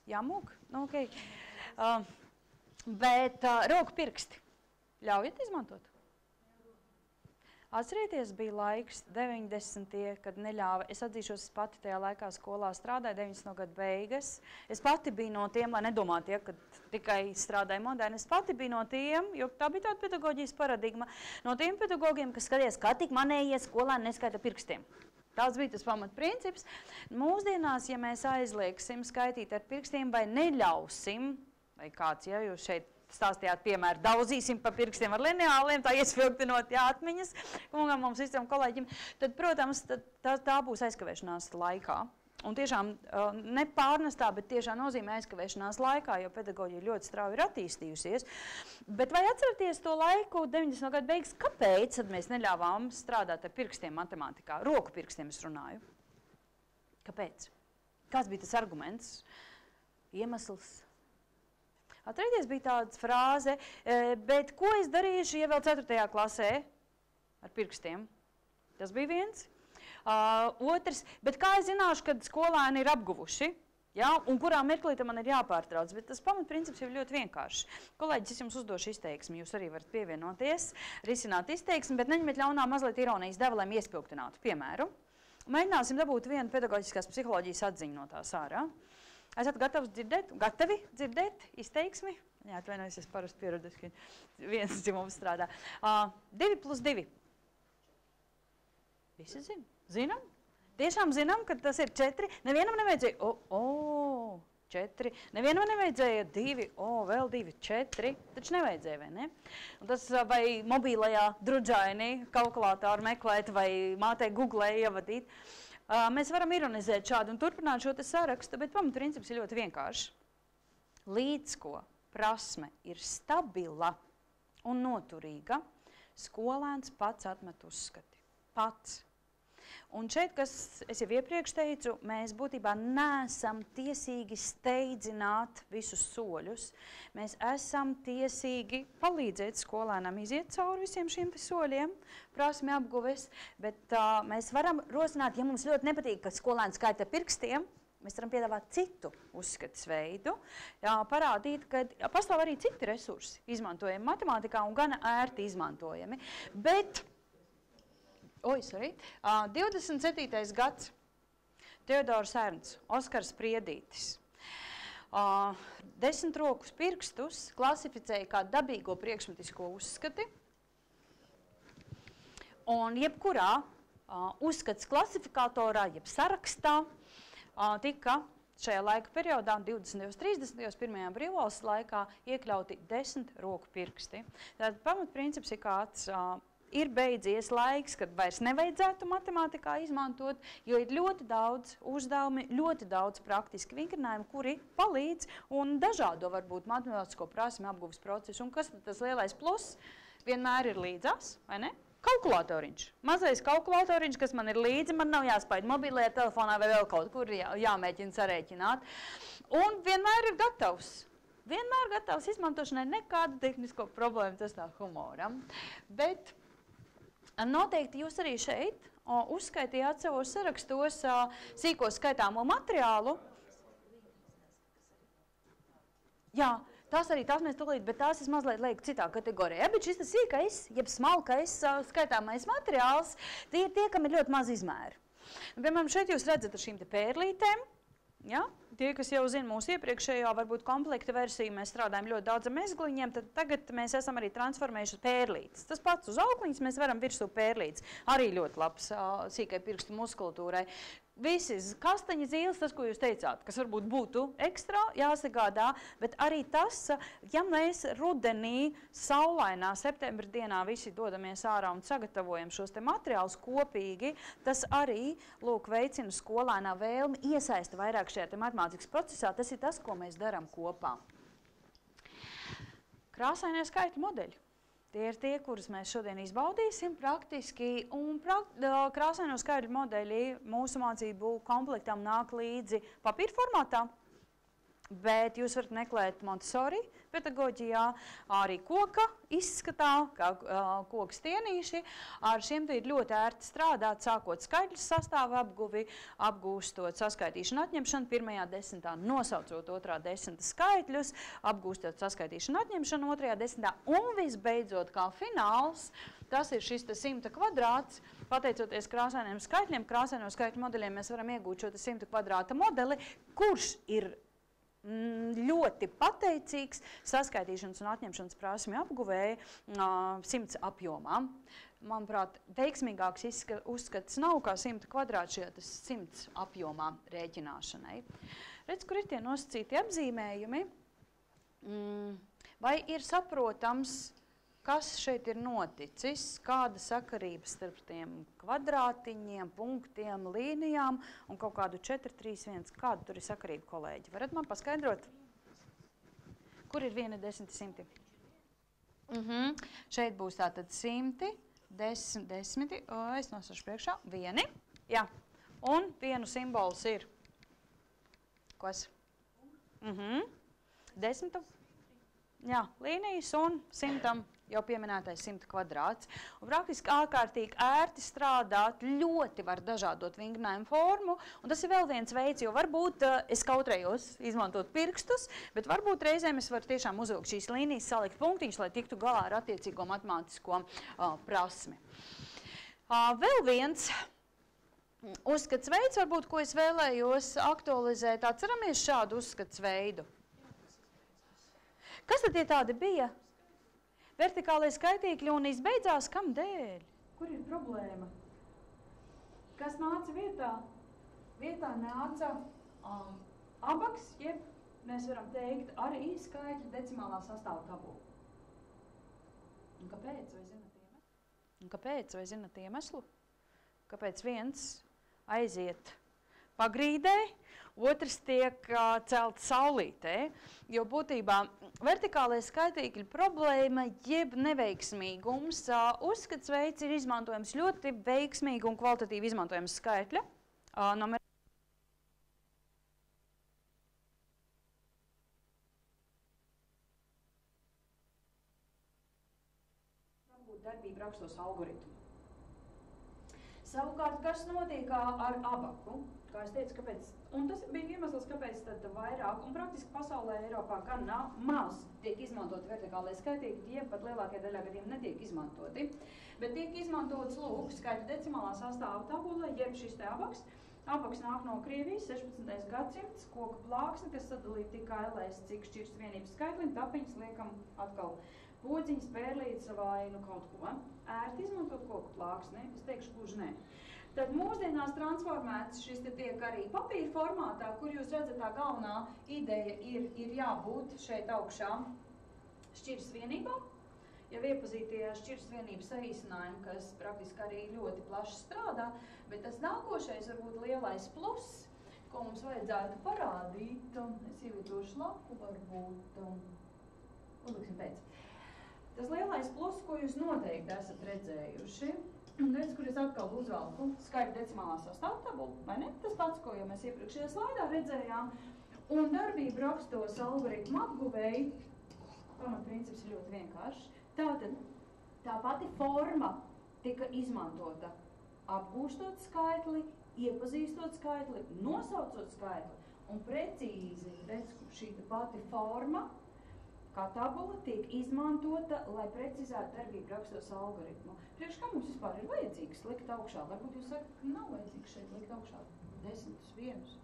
Jāmūk? Nu, ok. Bet roku pirksti ļaujat izmantot? Atcerieties, bija laiks 90. kad neļāva. Es atzīšos, es pati tajā laikā skolā strādāju, 90. gadu beigas. Es pati biju no tiem, lai nedomātu, ja, kad tikai strādāju moderni. Es pati biju no tiem, jo tā bija tāda pedagoģijas paradigma, no tiem pedagogiem, kas skatījās, kā tik manējie skolēni neskaita pirkstiem. Tāds bija tas pamatprincips. Mūsdienās, ja mēs aizlieksim skaitīt ar pirkstiem vai neļausim, vai kāds, ja jūs šeit stāstījāt, piemēram, daudzīsim pa pirkstiem ar lineāliem, tā iesvilktinot atmiņas, kungam mums visam kolēģim, tad, protams, tā būs aizkavēšanās laikā. Un tiešām ne pārnestā, bet tiešām nozīmē aizkavēšanās laikā, jo pedagoģija ļoti strauji ir attīstījusies. Bet vai atceraties to laiku, 90. gadu beigas, kāpēc tad mēs neļāvām strādāt ar pirkstiem matemātikā? Roku pirkstiem es runāju. Kāpēc? Kāds bija tas arguments? Iemesls? Atcerieties, bija tāda frāze, bet ko es darīšu, ja vēl 4. klasē ar pirkstiem? Tas bija viens. Otrs, bet kā es zināšu, kad skolēni ir apguvuši, ja, un kurā mirklī man ir jāpārtrauc? Bet tas pamatprincips ir ļoti vienkārši. Kolēģis, es jums uzdošu izteiksmi, jūs arī varat pievienoties, risināt izteiksmi, bet neņemiet ļaunā mazliet ironijas deva, lai iespilgtinātu. Piemēram, mēģināsim dabūt vienu pedagoģiskās psiholoģijas atziņu no tās ārā. Esat gatavi dzirdēt izteiksmi? Jā, atvainojos, es parasti pieradu, ka viens dzimums strādā. 2 plus 2. Visi zina? Zinām? Tiešām zinām, ka tas ir 4. Nevienam nevajadzēja, 4. Nevienam nevajadzēja 2, vēl 2, 4. Taču nevajadzēja, vai ne? Un tas vai mobīlajā drudžaini kalkulātoru meklēt vai mātei Googlē ievadīt. Mēs varam ironizēt šādu un turpināt šo te sarakstu, bet pamatprincips ir ļoti vienkārši. Līdz ko prasme ir stabila un noturīga, skolēns pats atmet uzskati. Pats. Un šeit, kas es jau iepriekš teicu, mēs būtībā neesam tiesīgi steidzināt visus soļus. Mēs esam tiesīgi palīdzēt skolēnam iziet cauri visiem šiem soļiem, prasmi apguves, bet mēs varam rosināt, ja mums ļoti nepatīk, ka skolēns skaita pirkstiem, mēs varam piedāvāt citu uzskatas veidu, parādīt, ka pastāv arī citi resursi izmantojami matemātikā un gana ērti izmantojami. Bet 27. gads, Teodors Ernsts, Oskars Priedītis. 10 rokas pirkstus klasificēja kā dabīgo priekšmetisko uzskati, un jebkurā uzskats klasifikatorā, jeb sarakstā, tika šajā laika periodā, 20. 30. 1. brīvvalsts laikā, iekļauti 10 roku pirksti. Tātad pamatprincips ir kāds, ir beidzies laiks, kad vairs nevajadzētu matemātikā izmantot, jo ir ļoti daudz uzdevumi, ļoti daudz praktiski vingrinājumi, kuri palīdz un dažādo varbūt matemātisko prasmi apguves procesu. Un kas tas lielais plus vienmēr ir līdzās, vai ne? Kalkulatoriņš. Mazais kalkulatoriņš, kas man ir līdzi, man nav jāspēj mobilajā telefonā vai vēl kaut kur jāmēģina sarēķināt. Un vienmēr ir gatavs. vienmēr gatavs izmantošanai, nekāda tehnisko problēma, tas tā humoram. Bet noteikti jūs arī šeit uzskaitījāt savos sarakstos sīko skaitāmo materiālu. Jā, tās mēs tulīt, bet tās es mazliet lieku citā kategorijā. Bet šis sīkais, jeb smalkais skaitāmais materiāls, tie ir tie, kam ir ļoti maz izmēri. Piemēram, šeit jūs redzat ar šīm te pērlītēm. Ja? Tie, kas jau zina mūsu iepriekšējo, varbūt komplekta versiju, mēs strādājam ļoti daudz ar mezgliņiem, tad tagad mēs esam arī transformējuši pērlītes. Tas pats uz aukliņas mēs varam virsū pērlītes. Arī ļoti labs sīkai pirkstu muskultūrai. Visi kastaņa zīles, tas, ko jūs teicāt, kas varbūt būtu ekstra jāsagādā, bet arī tas, ja mēs rudenī, saulainā septembra dienā visi dodamies ārā un sagatavojam šos te materiālus kopīgi, tas arī, lūk, veicina skolēnā vēlmi iesaista vairāk šajā te matemātikas procesā. Tas ir tas, ko mēs darām kopā. Krāsainie skaitļu modeļi. Tie ir tie, kurus mēs šodien izbaudīsim praktiski, un krāsaino skaidru modeļi mūsu mācību komplektam nāk līdzi papīra formātā, bet jūs varat meklēt Montessori pedagoģijā, arī koka izskatā, kā koka stienīši. Ar šiem te ir ļoti ērti strādāt, sākot skaidrs sastāvu apguvi, apgūstot saskaitīšanu atņemšanu pirmajā desmitā, nosaucot otrā desmita skaitļus, apgūstot saskaitīšanu atņemšanu otrajā desmitā, un visbeidzot kā fināls, tas ir šis 100 kvadrāts. Pateicoties krāsainiem skaitļiem, krāsaino skaitļu modeļiem, mēs varam iegūt šo 100 kvadrāta modeli, kurš ir ļoti pateicīgs saskaitīšanas un atņemšanas prasmju apguvēja 100 apjomā. Manuprāt, veiksmīgāks uzskats nav kā 100 kvadrāti šajā 100 apjomā rēķināšanai. Redz, kur ir tie nosacīti apzīmējumi? Vai ir saprotams, kas šeit ir noticis, kāda sakarība starp tiem kvadrātiņiem, punktiem, līnijām un kaut kādu 4, 3, 1. Kāda tur ir sakarība, kolēģi? Varat man paskaidrot? Kur ir 1, 10, 100? Šeit būs tātad 100, 10, es nosašu priekšā, 1. Jā, un vienu simbols ir. Kas? 10. Jā, līnijas un 100. Jau pieminētais 100 kvadrāts. Un praktiski ārkārtīgi ērti strādāt, ļoti var dažādot vingrinājumu formu, un tas ir vēl viens veids, jo varbūt es kautrējos izmantot pirkstus, bet varbūt reizēm es varu tiešām uzvilkt šīs līnijas, salikt punktiņus, lai tiktu galā ar attiecīgo matemātisko prasmi. Vēl viens uzskats veids, varbūt, ko es vēlējos aktualizēt, atceramies šādu uzskats veidu. Kas tad tie tādi bija? Vertikālai skaitīkļi un izbeidzās kam dēļ? Kur ir problēma? Kas nāca vietā? Vietā nāca abaks, jeb mēs varam teikt arī skaitļu decimālā sastāvu tabula. Un kāpēc, vai zināt iemeslu? Kāpēc, vai zināt iemeslu? Kāpēc viens aiziet pagrīdē, otrs tiek celts saulītē, jo būtībā vertikālais skaitīkļu problēma jeb neveiksmīgums uzskats veids ir izmantojams ļoti veiksmīgi un kvalitatīvi izmantojams skaitļa. Darbība rakstos algoritmu. Savukārt, kas notiek ar abaku? Kā es teicu, kāpēc? Un tas bija iemesls, kāpēc tad vairāk, un praktiski pasaulē Eiropā gan maz tiek izmantoti vertikālai skaitīkļi, jeb pat lielākajā daļā gadījumā netiek izmantoti, bet tiek izmantots lūk skaitļu decimālā sastāvu tabula, jeb šis te abaks. Abaks nāk no Krievijas, 16. gadsimts, koka plāksne, kas sadalīta tik ailēs, cik šķirs vienības skaitlim, tapiņas liekam atkal podziņas, pērlītes vai nu kaut ko. Ērti izmantot koku plāksni, es teikšu, gluži nē. Tad mūsdienās transformēts šis te tiek arī papīra formātā, kur jūs redzat, tā galvenā ideja ir jābūt šeit augšā šķirs vienībā. Jau iepazītie šķirs vienības saīsinājumi, kas praktiski arī ļoti plaši strādā, bet tas nākošais varbūt lielais plus, ko mums vajadzētu parādīt, es ievietošu lapu varbūt, uzliksim pēc. Tas lielais plus, ko jūs noteikti esat redzējuši, redz, kur es atkal uzvelku skaitļu decimālā sastāvtabulu, vai ne? Tas pats, ko jau mēs iepriekšējā slaidā redzējām. Un darbību rakstos algoritmu apguvēji, pamatprincips ir ļoti vienkāršs. Tātad tā pati forma tika izmantota apgūstot skaitli, iepazīstot skaitli, nosaucot skaitli, un precīzi šī pati forma, kā tabula, tiek izmantota, lai precizētu darbību rakstos algoritmu. Priekš kā mums vispār ir vajadzīgs likt augšā? Varbūt jūs sakat, ka nav vajadzīgs šeit likt augšā 10 uz 1.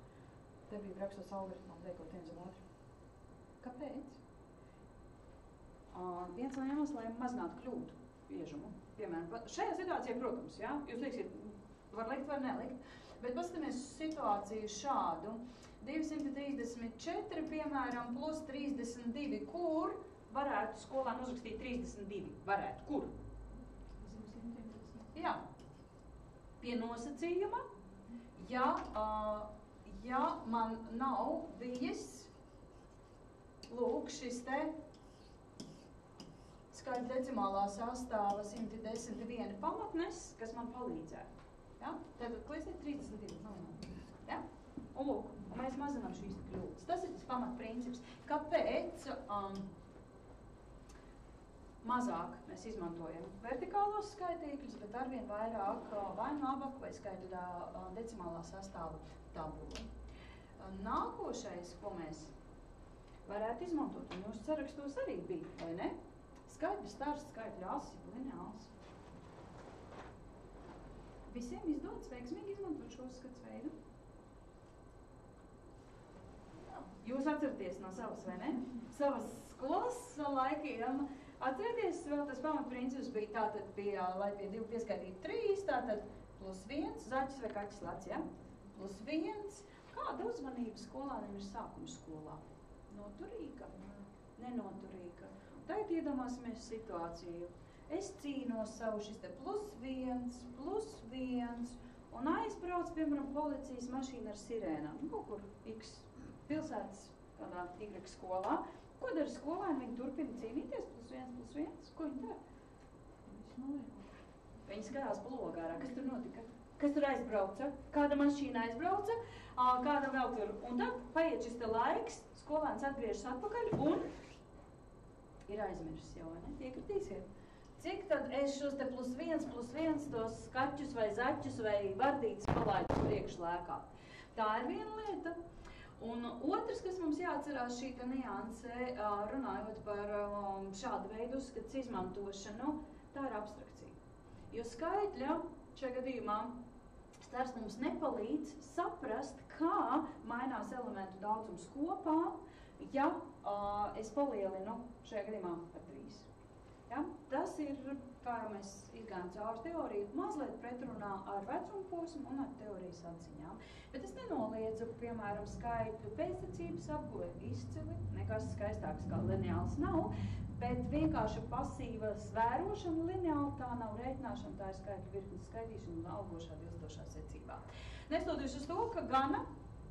Darbību rakstos algoritmā, liekot viens un otru. Kāpēc? Viens no iemesls, lai mazinātu kļūdu biežumu. Piemēram, šajā situācijā, protams, ja, jūs liksiet, var likt, var nelikt, bet paskatāmies situāciju šādu. 234, piemēram, plus 32, kur varētu skolēni uzrakstīt 32? Varētu, kur? Jā, pie nosacījuma, ja man nav bijis, lūk, šis te skaļa decimālā sastāva 111 pamatnes, kas man palīdzētu. Ja? Tātad, ko es teicu, 32. Ja? Un lūk, un mēs mazinām šīs kļūdas. Tas ir tas pamatprincips. Kāpēc mazāk mēs izmantojam vertikālos skaitīkļus, bet arvien vairāk vai nabaku vai skaitļa decimālā sastāva tabulu. Nākošais, ko mēs varētu izmantot, un jūsu sarakstos arī bija, vai ne? Skaitļa stars, skaitļa asi, lineāls. Visiem izdodas veiksmīgi izmantot šo uzskats veidu? Jūs atceraties no savas, vai ne? Savas skolas laikiem. Atcerieties, vēl tas pamatprincips bija tātad, lai pie 2 pieskaitītu 3, tātad plus 1, zaķis vai kaķis lats, ja? Plus 1. Kāda uzmanība skolāniem ir sākuma skolā? Noturīga? Nenoturīga. Tagad iedomāsimies situāciju. Es cīnos savu šis te plus 1, un aizbrauc, piemēram, policijas mašīna ar sirēnām. Kaut kur X pilsētas kādā Y skolā. Ko dara skolēni? Viņi turpina cīnīties plus 1. Ko viņi dara? Viņi skatās pa logārā. Kas tur notika? Kas tur aizbrauca? Kāda mašīna aizbrauca? Kāda vēl tur? Un tad paiet šis te laiks, skolēns atgriežas atpakaļ un ir aizmirsis jau, vai ne? Iekritīsiet. Cik tad es šos te plus 1 tos skaķus vai zaķus vai vardītas palaidu priekšlēkā? Tā ir viena lieta. Un otrs, kas mums jāatcerās šī nianse, runājot par šādu veidu uzskats izmantošanu, tā ir abstrakcija. Jo skaitļa šajā gadījumā stars mums nepalīdz saprast, kā mainās elementu daudzums kopā, ja es palielinu šajā gadījumā par 3. Ja? Tas ir, kā jau mēs izgājām cauri teoriju, mazliet pretrunā ar vecumu posmu un ar teorijas atziņām. Bet es nenoliedzu, piemēram, skaitļu pēctecības apguve izcili, nekas skaistāks kā lineāls nav, bet vienkārši pasīvas vērošana lineāli tā nav rēķināšana, tā ir skaitļu virknes skaitīšana un augošā dilstošā secībā. Nestoties uz to, ka gana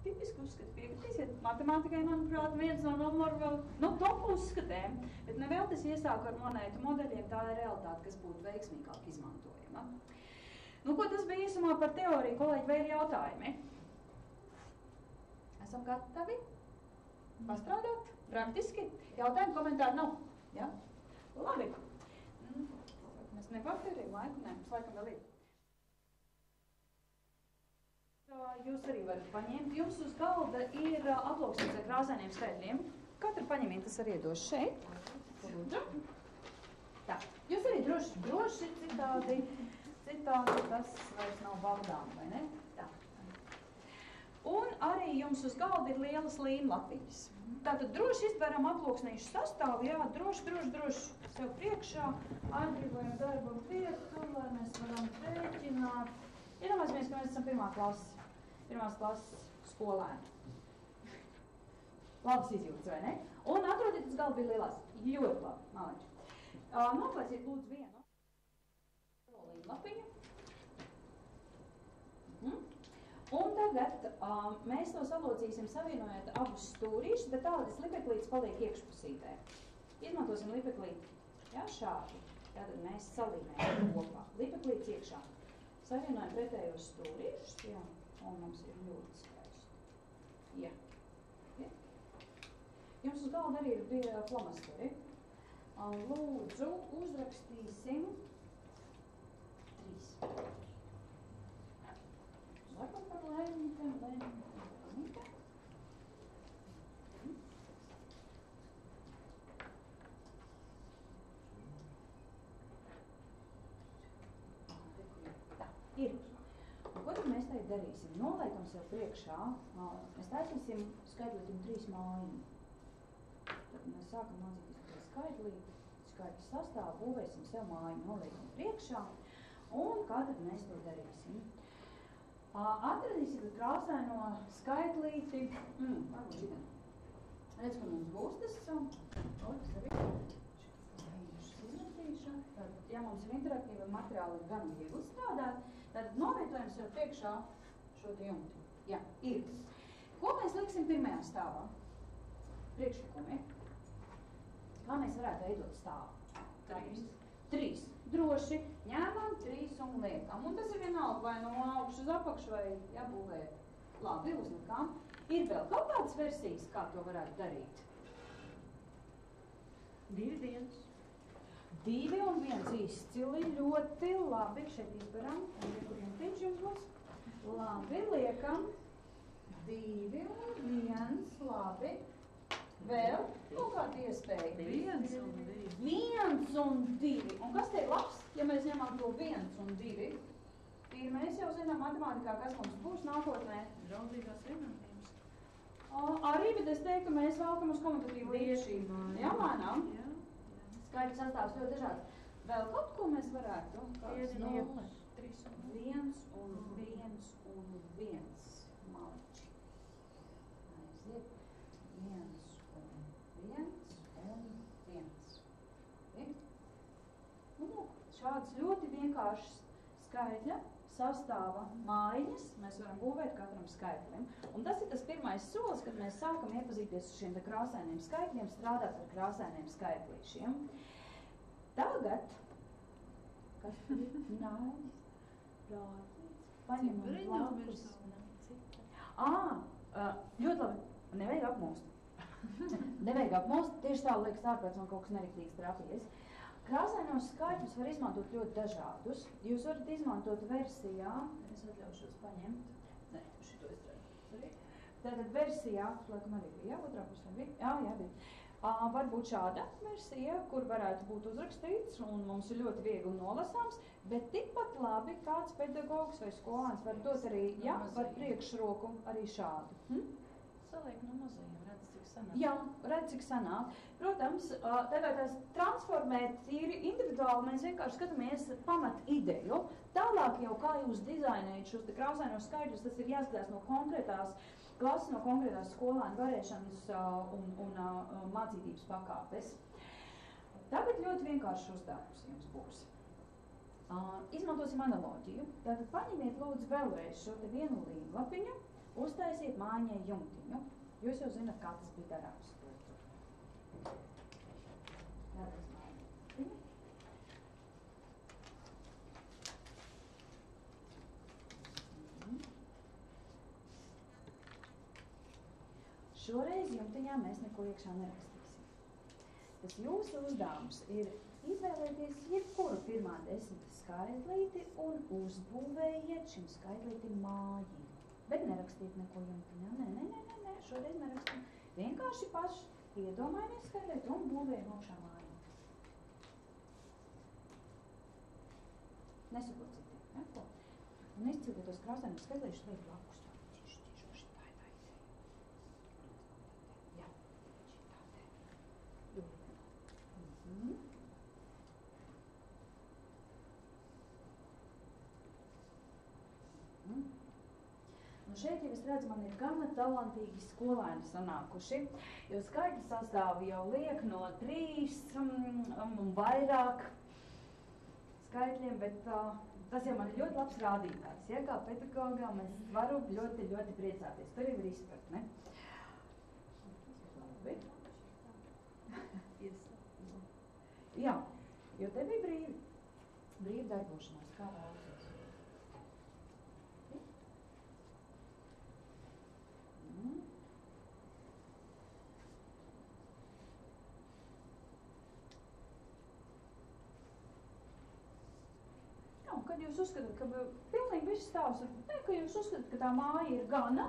tipiski uzskati piekritīsiet. Matemātikai, manuprāt, viens no numuru vēl top uzskatēm, bet nevēl tas iesāku ar monētu modeļiem, tā ir realitāte, kas būtu veiksmīgāk izmantojama. Nu, ko tas bija īsumā par teoriju, kolēģi, vai ir jautājumi? Esam gatavi pastrādāt praktiski? Jautājumi, komentāri nav? Ja? Labi. Mēs nepārtērējam laiku, ne, mums laikam vēl ir. Jūs arī varat paņemt. Jums uz galda ir aploksnes ar krāsainiem skaitļiem. Katru paņemiet, tas arī iedos šeit. Tā. Jūs arī droši citādi tas vairs nav baudām, vai ne? Tā. Un arī jums uz galda ir lielas līmlapiņas. Tātad droši iztveram aploksnīšu sastāvu, jā, droši sev priekšā, atbrīvojam darbu vietu, lai mēs varam rēķināt. Iedomāsimies, ka mēs esam pirmās klases skolēni. Labas izjūtas, vai ne? Un atrodiet uz galda bija lielās. Ļoti labi, maliņš. Noklāsiet lūdzu vienu līmlapiņu. Un tagad mēs to salocīsim savienojot abus stūrīšus, bet tādas lipeklītes paliek iekšpusītē. Izmantosim lipeklīti, jā, šādi. Tātad mēs salīmējam kopā. Lipeklītes iekšā. Savienojam pretējos stūrīšus, jā. Un mums ir ļoti skaisti. Jā. arī ir flomasteri. Lūdzu, uzrakstīsim 3. Varbūt par Lēnītēm. Tā, ir. Ko tad mēs tagad darīsim? Noliekam sev priekšā, mēs taisīsim skaitlītim 3 mājiņu. Tad mēs sākam mācīties par skaitlīti, skaitļu sastāvu, būvēsim sev mājiņu, noliekam priekšā. Un kā tad mēs to darīsim? Atradīsim krāsaino skaitlīti. Varbūt šitien. Redz, ka mums būs tas Tad, ja mums ir interaktīva materiāli, ir gan viegli strādāt, tad novietojam sev priekšā šo te jumti. Jā, ir. Ko mēs liksim pirmajā stāvā? Priekšlikumi. Kā mēs varētu veidot stāvu? 3. Droši. Ņēmam 3 un liekam. Un tas ir vienalga vai no augšu uz apakšu vai jābūvē. Labi, uzlikām. Ir vēl kaut kādas versijas, kā to varētu darīt? 2, 1. 2 un 1 izcili, ļoti labi. Šeit izberam, un kuriem viņš jums būs. Labi, liekam. 2 un 1, labi. Vēl, kāda iespēja? 1 un 2. 1 un 2. Un kas te ir labs, ja mēs ņemam to 1 un 2? Tīri mēs jau zinām matemātikā, kas mums būs nākotnē. Draudzīgās vienotības. Arī, bet es teiktu, ka mēs vēlkam uz komutatīvu līdzību. Jā, mainām? Jā. Skaidrs sastāvs ļoti dažāds. Vēl kaut ko mēs varētu? 5, 0, 3 un 1 un 1 un 1. Maliči. Aiziet. 1 un 1 un 1. Un lūk, šāds ļoti vienkāršs skaitļa sastāva mājiņas mēs varam būvēt katram skaitlim. Un tas ir tas pirmais solis, kad mēs sākam iepazīties ar šiem krāsainiem skaitļiem, strādāt ar krāsainiem skaitlīšiem. Tagad, kas tur ir? Nāļas, rādīts, paņemam blakus. Ļoti labi, nevajag apmūst. Nevajag apmūst, tieši tā liekas ārpēc man kaut kas neriktīgs trafījies. Krāsainos skaitļus var izmantot ļoti dažādus. Jūs varat izmantot versijā, es atļaušos paņemt, šito es redzu. Tātad versijā, laikam arī bija, otrā pusē bija, jā, bija. Varbūt šāda versija, kur varētu būt uzrakstīts un mums ir ļoti viegli nolasāms, bet tikpat labi kāds pedagogs vai skolāns var dot arī, jā, var priekšroku arī šādu. Saliek no mazajiem, redz, cik sanāk. Jā, redz, cik sanāk. Protams, tagad tās transformēt tīri individuāli, mēs vienkārši skatāmies pamat ideju. Tālāk jau kā jūs dizainējat šos te krāsainos skaidrus, tas ir jāskatās no konkrētās klases, no konkrētās skolāņu varēšanas un mācītības pakāpes. Tagad ļoti vienkāršs uzdevums jums būs. Izmantosim analoģiju. Tātad paņemiet lūdzu vēlreiz šo te vienu līnlapiņu, uztaisiet mājiņai jumtiņu. Jūs jau zināt, kā tas bija darāms. Vēlreiz mājiņu. Šoreiz jumtiņā mēs neko iekšā nerakstīsim. Tas jūsu uzdevums ir izvēlēties jebkuru pirmā 10 skaitlīti un uzbūvējiet šim skaitlītim mājiņu. Bet nerakstīt neko jumtiņā. Nē, šoreiz nerakstīt. Vienkārši paši iedomājamies skaitlīti un būvējam augšā mājiņu. Nesakot citiem, ja, ko? Un izcildiet tos krāsainos skaitlīšus liek blakus. Jā, šitāte. Un šeit jau es redzu, man ir gana talantīgi skolēni sanākuši, jo skaitļu sastāvu jau liek no 3 un vairāk skaitļiem, bet tas jau man ir ļoti labs rādītājs. Ja, kā pedagogām es varu ļoti, ļoti priecāties. Tur jau ir izpratne. Labi. Jā, jo te bija brīva darbošanās, kā vēlaties. kad jūs uzskatāt, ka pilnīgi viss stāvs, ne, ka jūs uzskatāt, ka tā māja ir gana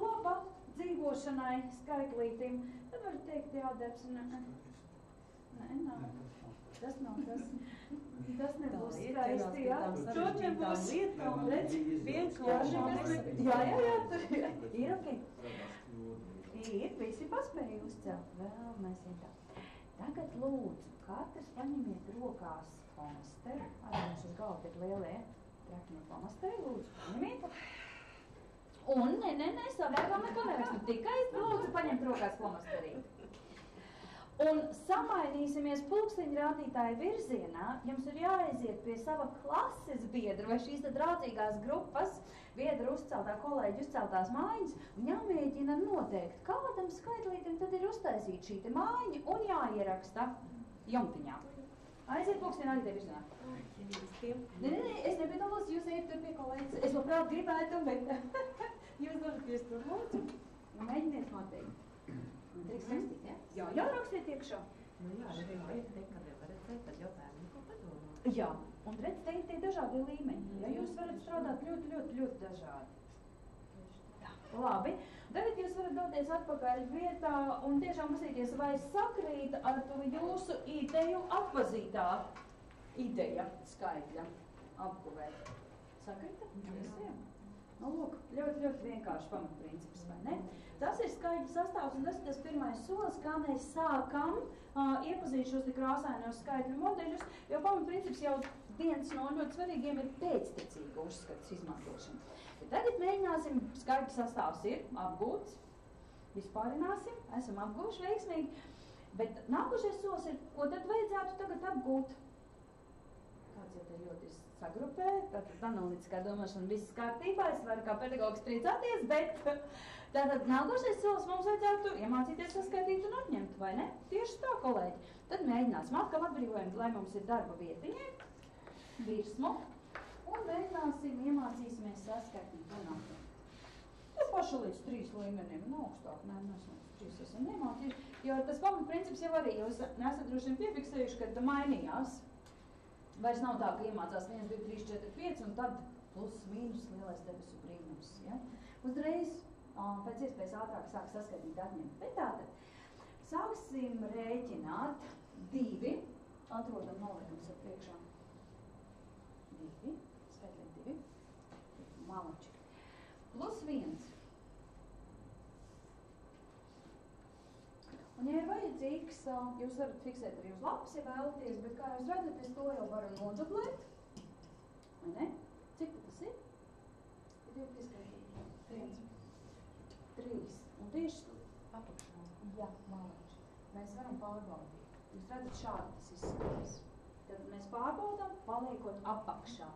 laba dzīvošanai, skaitlītim, tad var teikt, jā, darbs, nē, nav. Tas nav tas. Tas nebūs skaisti, jā. To nebūs. Redz, vienkārši. Jā, tur ir ok. Ir, visi paspēja uzcelt. Vēl mēs ir tā. Tagad lūdzu, katrs paņemiet rokās flomasteri. Arī mums uz galda ir lielie trakņu flomasteri. Lūdzu, paņemiet. Un, ne, savērgām neko nevērst. Tikai lūdzu paņemt rokās flomasterīt. Un samainīsimies pulksteņa rādītāja virzienā. Jums ir jāaiziet pie sava klases biedra vai šīs draudzīgās grupas, biedra uzceltā, kolēģi uzceltās mājiņas, un jāmēģina noteikt, kādam skaitlītim tad ir uztaisīt šī te mājiņa un jāieraksta jumtiņā. Aiziet pulksteņa rādītāja virzienā. Nē, es nepiedalos, jūs ejat tur pie kolēģis. Es labprāt gribētu, bet jūs dodaties tur lūdzu un mēģiniet noteikt. Drīkst rakstīt, ja? Jā, rakstiet iekšā. Nu jā, ja vajag teikt, kad jau varat teikt, tad jau bērni ko padomā. Jā, un redz, te ir tie dažādi līmeņi. Ja jūs varat strādāt ļoti dažādi. Tā, labi. Tagad jūs varat doties atpakaļ vietā un tiešām pasīties, vai sakrīt ar to jūsu ideju atpazītā ideja skaitļa apguvē. Sakrīta? Visiem? Nu, lūk, ļoti vienkārši pamatprincips, vai ne? Tas ir skaitļu sastāvs, un tas ir tas pirmais solis, kā mēs sākam iepazīt šos krāsainos skaitļu modeļus, jo pamatprincips jau viens no ļoti svarīgiem ir pēctecīga uzskats izmantošana. Bet tagad mēģināsim, skaitļu sastāvs ir apgūts, vispārināsim, esam apgūši veiksmīgi, bet nākošais solis ir, ko tad vajadzētu tagad apgūt? Kāds jau te ļoti sagrupē, tātad analītiskā domāšana viss kārtībā, es varu kā pedagogs priecāties, bet tātad nākošais solis mums vajadzētu iemācīties saskaitīt un atņemt, vai ne? Tieši tā, kolēģi. Tad mēģināsim atkal atbrīvojam, lai mums ir darba vietiņai, virsmu, un mēģināsim, iemācīsimies saskaitīt un atņemt. Tas paši līdz 3 līmenim, augstāk, nē, mēs līdz 3 esam iemācījuši, jo tas pamatprincips jau arī jūs nesat droši vien piefiksējuši, kad mainījās. Vairs nav tā, ka iemācās 1, 2, 3, 4, 5 un tad plus, mīnus, lielais debesu brīnums. Ja? Uzreiz pēc iespējas ātrāk sāk saskaitīt atņemt. Bet tātad, sāksim rēķināt 2, atrodam nolikums ar priekšā. 2, skaitļiem 2, malači. Plus 1. Un, ja ir vajadzīgs, jūs varat fiksēt arī uz lapas, ja vēlaties, bet kā jūs redzat, es to jau varu nodublēt. Vai ne? Cik tas ir? Ir jau pieskaitīt. 1, 3. Un tieši apakšā. Jā, malači. Mēs varam pārbaudīt. Jūs redzat, šādi tas izskatās. Tad mēs pārbaudām, paliekot apakšā.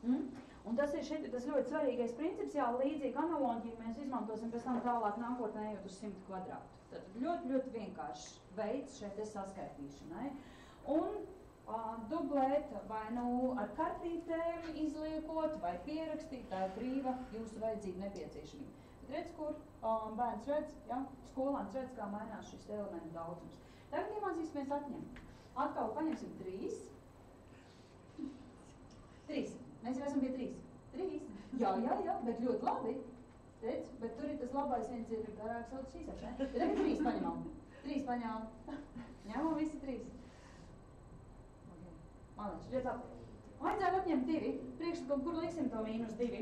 Un tas ir šeit, tas ļoti svarīgais princips, jā, līdzīgi analoģiju mēs izmantosim pēc tam tālāk nākotnē ejot uz 100 kvadrātu. Tad ļoti vienkāršs veids šeit saskaitīšanai. Un dublēt vai nu ar kartītēm izliekot vai pierakstīt, tā ir brīva jūsu vajadzība nepieciešamība. Bet redz, kur bērns redz, ja, skolāns redz, kā mainās šis elementu daudzums. Tagad iemācīsimies atņemt. Atkal paņemsim 3. 3. Mēs jau esam pie 3. 3. Jā, bet ļoti labi. Redz, bet tur ir tas labais, viens ir garāks, otrs īsāks, ne? Bet tagad 3 paņemam. 3 paņemam. Ņemam visi 3. Okay. Malači, redz labi. Vajadzētu atņemt 2. Priekšlikumu, kur liksim to -2?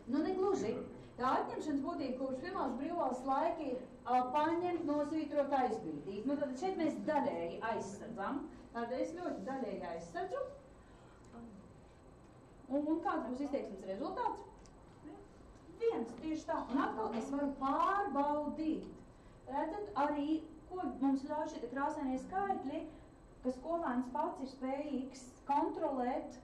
Nu, negluži. Tā atņemšanas būtība, kurš pirmās brīvās laika ir paņemt, nosvītrot, aizbīdīt. Nu, tad šeit mēs daļēji aizsardzam. Tādēļ es ļoti daļēji aizsardzu. Un kāds būs izteiksmes rezultāts? 1, tieši tā. Un atkal es varu pārbaudīt. Redzat, arī, ko mums ļauj šie krāsainie skaitļi, ka skolēns pats ir spējīgs kontrolēt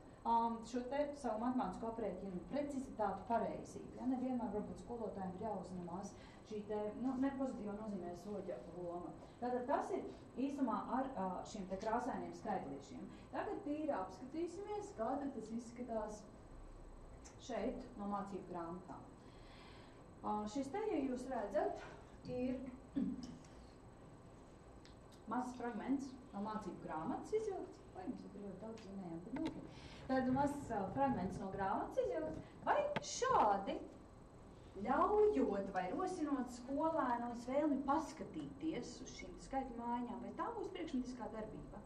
šo te savu matemātisko aprēķinu precizitātu pareizību. Ja? Nevienmēr varbūt skolotājiem ir jāuzņemās šī te, nepozitīva nozīmē soļa loma. Tātad tas ir īsumā ar šiem te krāsainiem skaitlīšiem. Tagad tīri apskatīsimies, kā tad tas izskatās šeit no mācību grāmatām. Šis te, ja jūs redzat, ir mazs fragments no mācību grāmatas izvilkts. Vai mēs jau ļoti daudz zinājām, bet nu, tad mazs fragments no grāmatas izvilkts. Vai šādi ļaujot vai rosinot skolēnos vēlmi paskatīties uz šīm skaitļu mājiņām, vai tā būs priekšmetiskā darbība?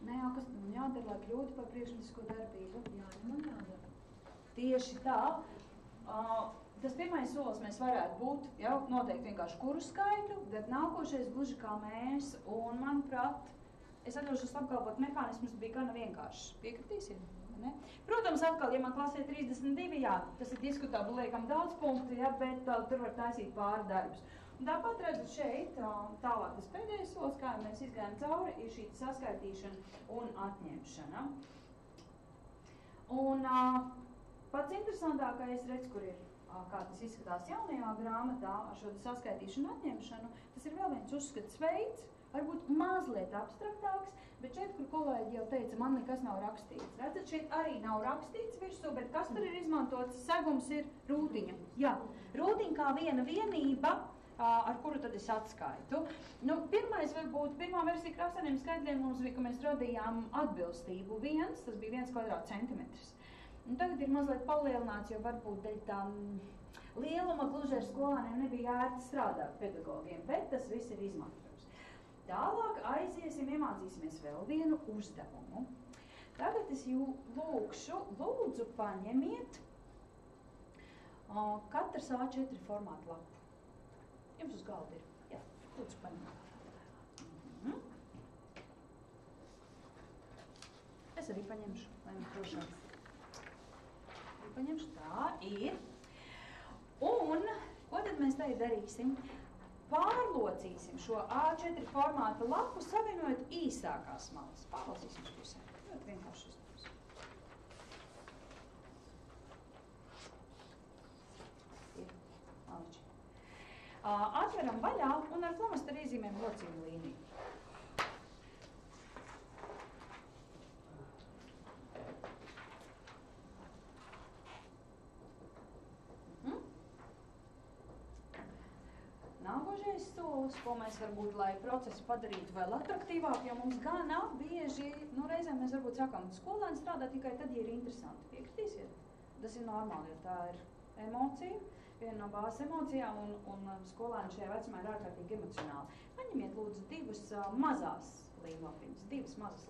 Nē, jā, kas man jādara, lai kļūtu par priekšmetisko darbību? Jā, man jādara. Tieši tā. Tas pirmais solis mēs varētu būt, jau noteikti vienkārši kuru skaitļu, bet nākošais gluži kā mēs, un manuprāt, es atļaušos apgalvot, mehānisms bija gana vienkāršs. Piekritīsiet? Ne? Protams, atkal, ja man klasē 32, jā, tas ir diskutabli, liekam daudz punktu, jā, bet tur var taisīt pāri darbus. Un tāpat redzat šeit, tālāk tas pēdējais solis, kā mēs izgājām cauri, ir šī saskaitīšana un atņemšana. Un pats interesantākais, redz, kur ir, kā tas izskatās jaunajā grāmatā ar šo saskaitīšanu un atņemšanu, tas ir vēl viens uzskats veids, varbūt mazliet abstraktāks, bet šeit, kur kolēģi jau teica, man nekas nav rakstīts. Redzat, šeit arī nav rakstīts virsū, bet kas tur ir izmantots? Segums ir rūtiņa. Jā, rūtiņa kā viena vienība, ar kuru tad es atskaitu. Nu, pirmā versija krāsainiem skaitļiem mums bija, ka mēs radījām atbilstību 1, tas bija 1 kvadrātcentimetrs. Un tagad ir mazliet palielināts, jo varbūt dēļ tā lieluma gluži ar skolāniem nebija ērti strādāt pedagogiem, bet tas viss ir izmantojums. Tālāk aiziesim, iemācīsimies vēl vienu uzdevumu. Tagad es lūkšu, lūdzu paņemiet katrs A4 formātu lapu. Jums uz galda ir. Jā, lūdzu paņemiet. Es arī paņemšu, lai man drošāk. Paņemšu, tā ir. Un, ko tad mēs tagad darīsim? Pārlocīsim šo A4 formāta lapu, savienojot īsākās malas. Pārlocīsim uz pusē. Ļoti vienkārši uzdevums. Ir maliči. Atveram vaļā un ar flomasteru iezīmēm locījumu līniju. Nākošais solis, ko mēs varbūt, lai procesu padarītu vēl atraktīvāk, jo mums gana bieži, reizēm mēs varbūt sakām, skolēni strādā tikai tad, ja ir interesanti. Piekritīsiet? Tas ir normāli, jo tā ir emocija, viena no bāzes emocijām, un skolēni šajā vecumā ir ārkārtīgi emocionāli. Paņemiet lūdzu divas mazas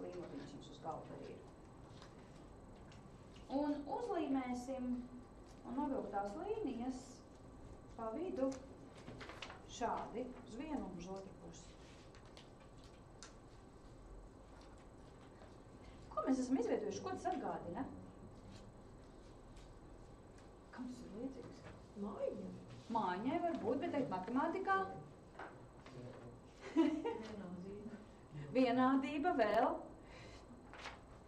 līnlapiņas jums uz galda arī ir. Un uzlīmēsim un novilktās līnijas pa vidu šādi, uz vienu un uz otru pusi. Ko mēs esam izvietojuši? Ko tas atgādina? Kam tas ir līdzīgs? Mājiņa. Mājiņai var būt, bet teikt matemātikā. Vienādība vēl.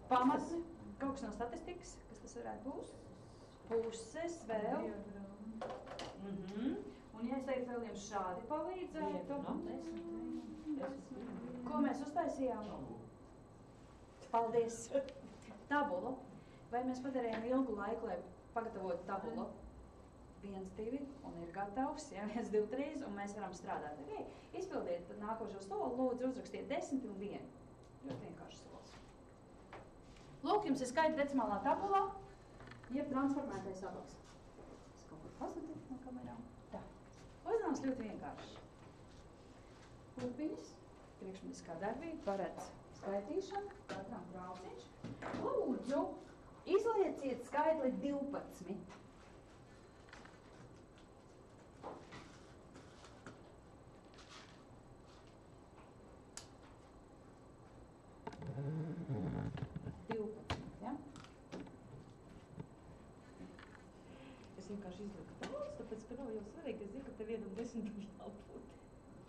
Pamats. Kaut kas no statistikas. Kas tas varētu būt? Puses vēl. Un, ja es teiktu vēl jums šādi palīdzētu, ko mēs uztaisījām? Paldies! Tabulu. Vai mēs padarījām ilgu laiku, lai pagatavotu tabulu? 1, 2, un ir gatavs, ja 1, 2, 3, un mēs varam strādāt. Okay. Izpildiet nākošo soli, lūdzu uzrakstiet 10 un 1. Ļoti vienkārši solis. Lūk, jums ir skaita decimālā tabulā, jeb transformētais abaks. Es kaut kur pazudu no kamerām. Tā. Uzdevums ļoti vienkārši. Pupiņas, priekšmetiskā darbība, paredz skaitīšanu, katram brauciņš. Lūdzu, izlieciet skaitli 12. Ja? Es vienkārši izliku daudz, tāpēc, ka nav jau svarīgi, es zinu, ka te vienam 10 jābūt.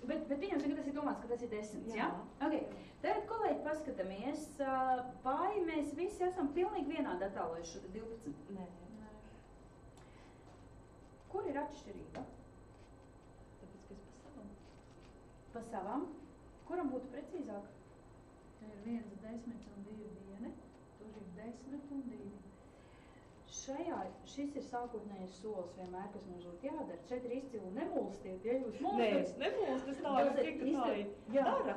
Bet pieņemsim, ka tas ir domāts, ka tas ir 10, ja? Okay. Tagad, kolēģi, paskatāmies, vai mēs visi esam pilnīgi vienādi attālojuši šo 12? Nē. Kur ir atšķirība? Tāpēc, ka es pa savam. Pa savam? Kuram būtu precīzāk? Te ir 1 desmit un 2 vieni, tur ir 10 un 2. Šis ir sākotnējais solis vienmēr, kas mums būtu jādara. Šeit ir izcili nemulstiet, ja jūs mulstat. Nē, es nemulstu, es tā dara.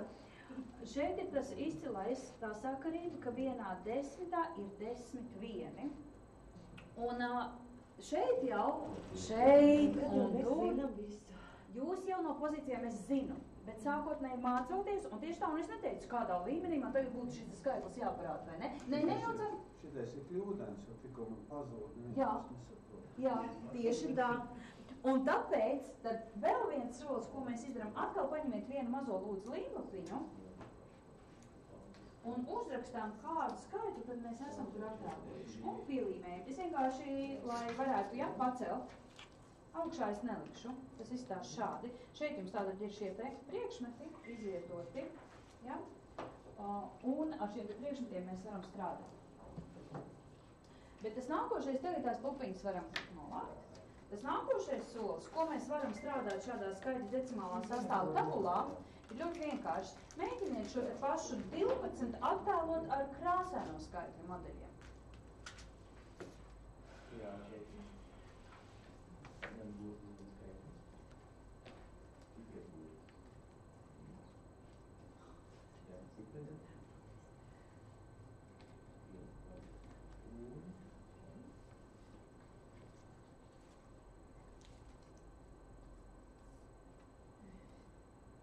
Šeit ir tas izcilais, tā sakarība, ka vienā 10. ir 10 un šeit un tur, jūs jau no pozīcijām es zinu, bet sākotnēji mācoties, un tieši tā, un es neteicu, kādā līmenī man tagad būtu šis skaitlis jāparāda, vai ne? Nejaucam? Šitais ir kļūdens, jo tikko man pazūd, Jā, tieši tā. Un tāpēc, tad vēl viens solis, ko mēs izdarām, atkal paņemiet vienu mazo lūdzu līmlapiņu un uzrakstām kādu skaitu, tad mēs esam tur atrākojuši. Un pielīmējam. Es vienkārši, lai varētu, pacelt. Augšā es nelikšu. Tas izstās šādi. Šeit jums tātad ir šie te priekšmeti izvietoti. Ja? Un ar šiem te priekšmetiem mēs varam strādāt. Bet tas nākošais, tagad tās pupiņas varam nolākt. Tas nākošais solis, ko mēs varam strādāt šādā skaitļa decimālā sastāvu tabulā, ir ļoti vienkārši. Mēģiniet šo te pašu 12 attēlot ar krāsaino skaitļa modeļiem. Jā.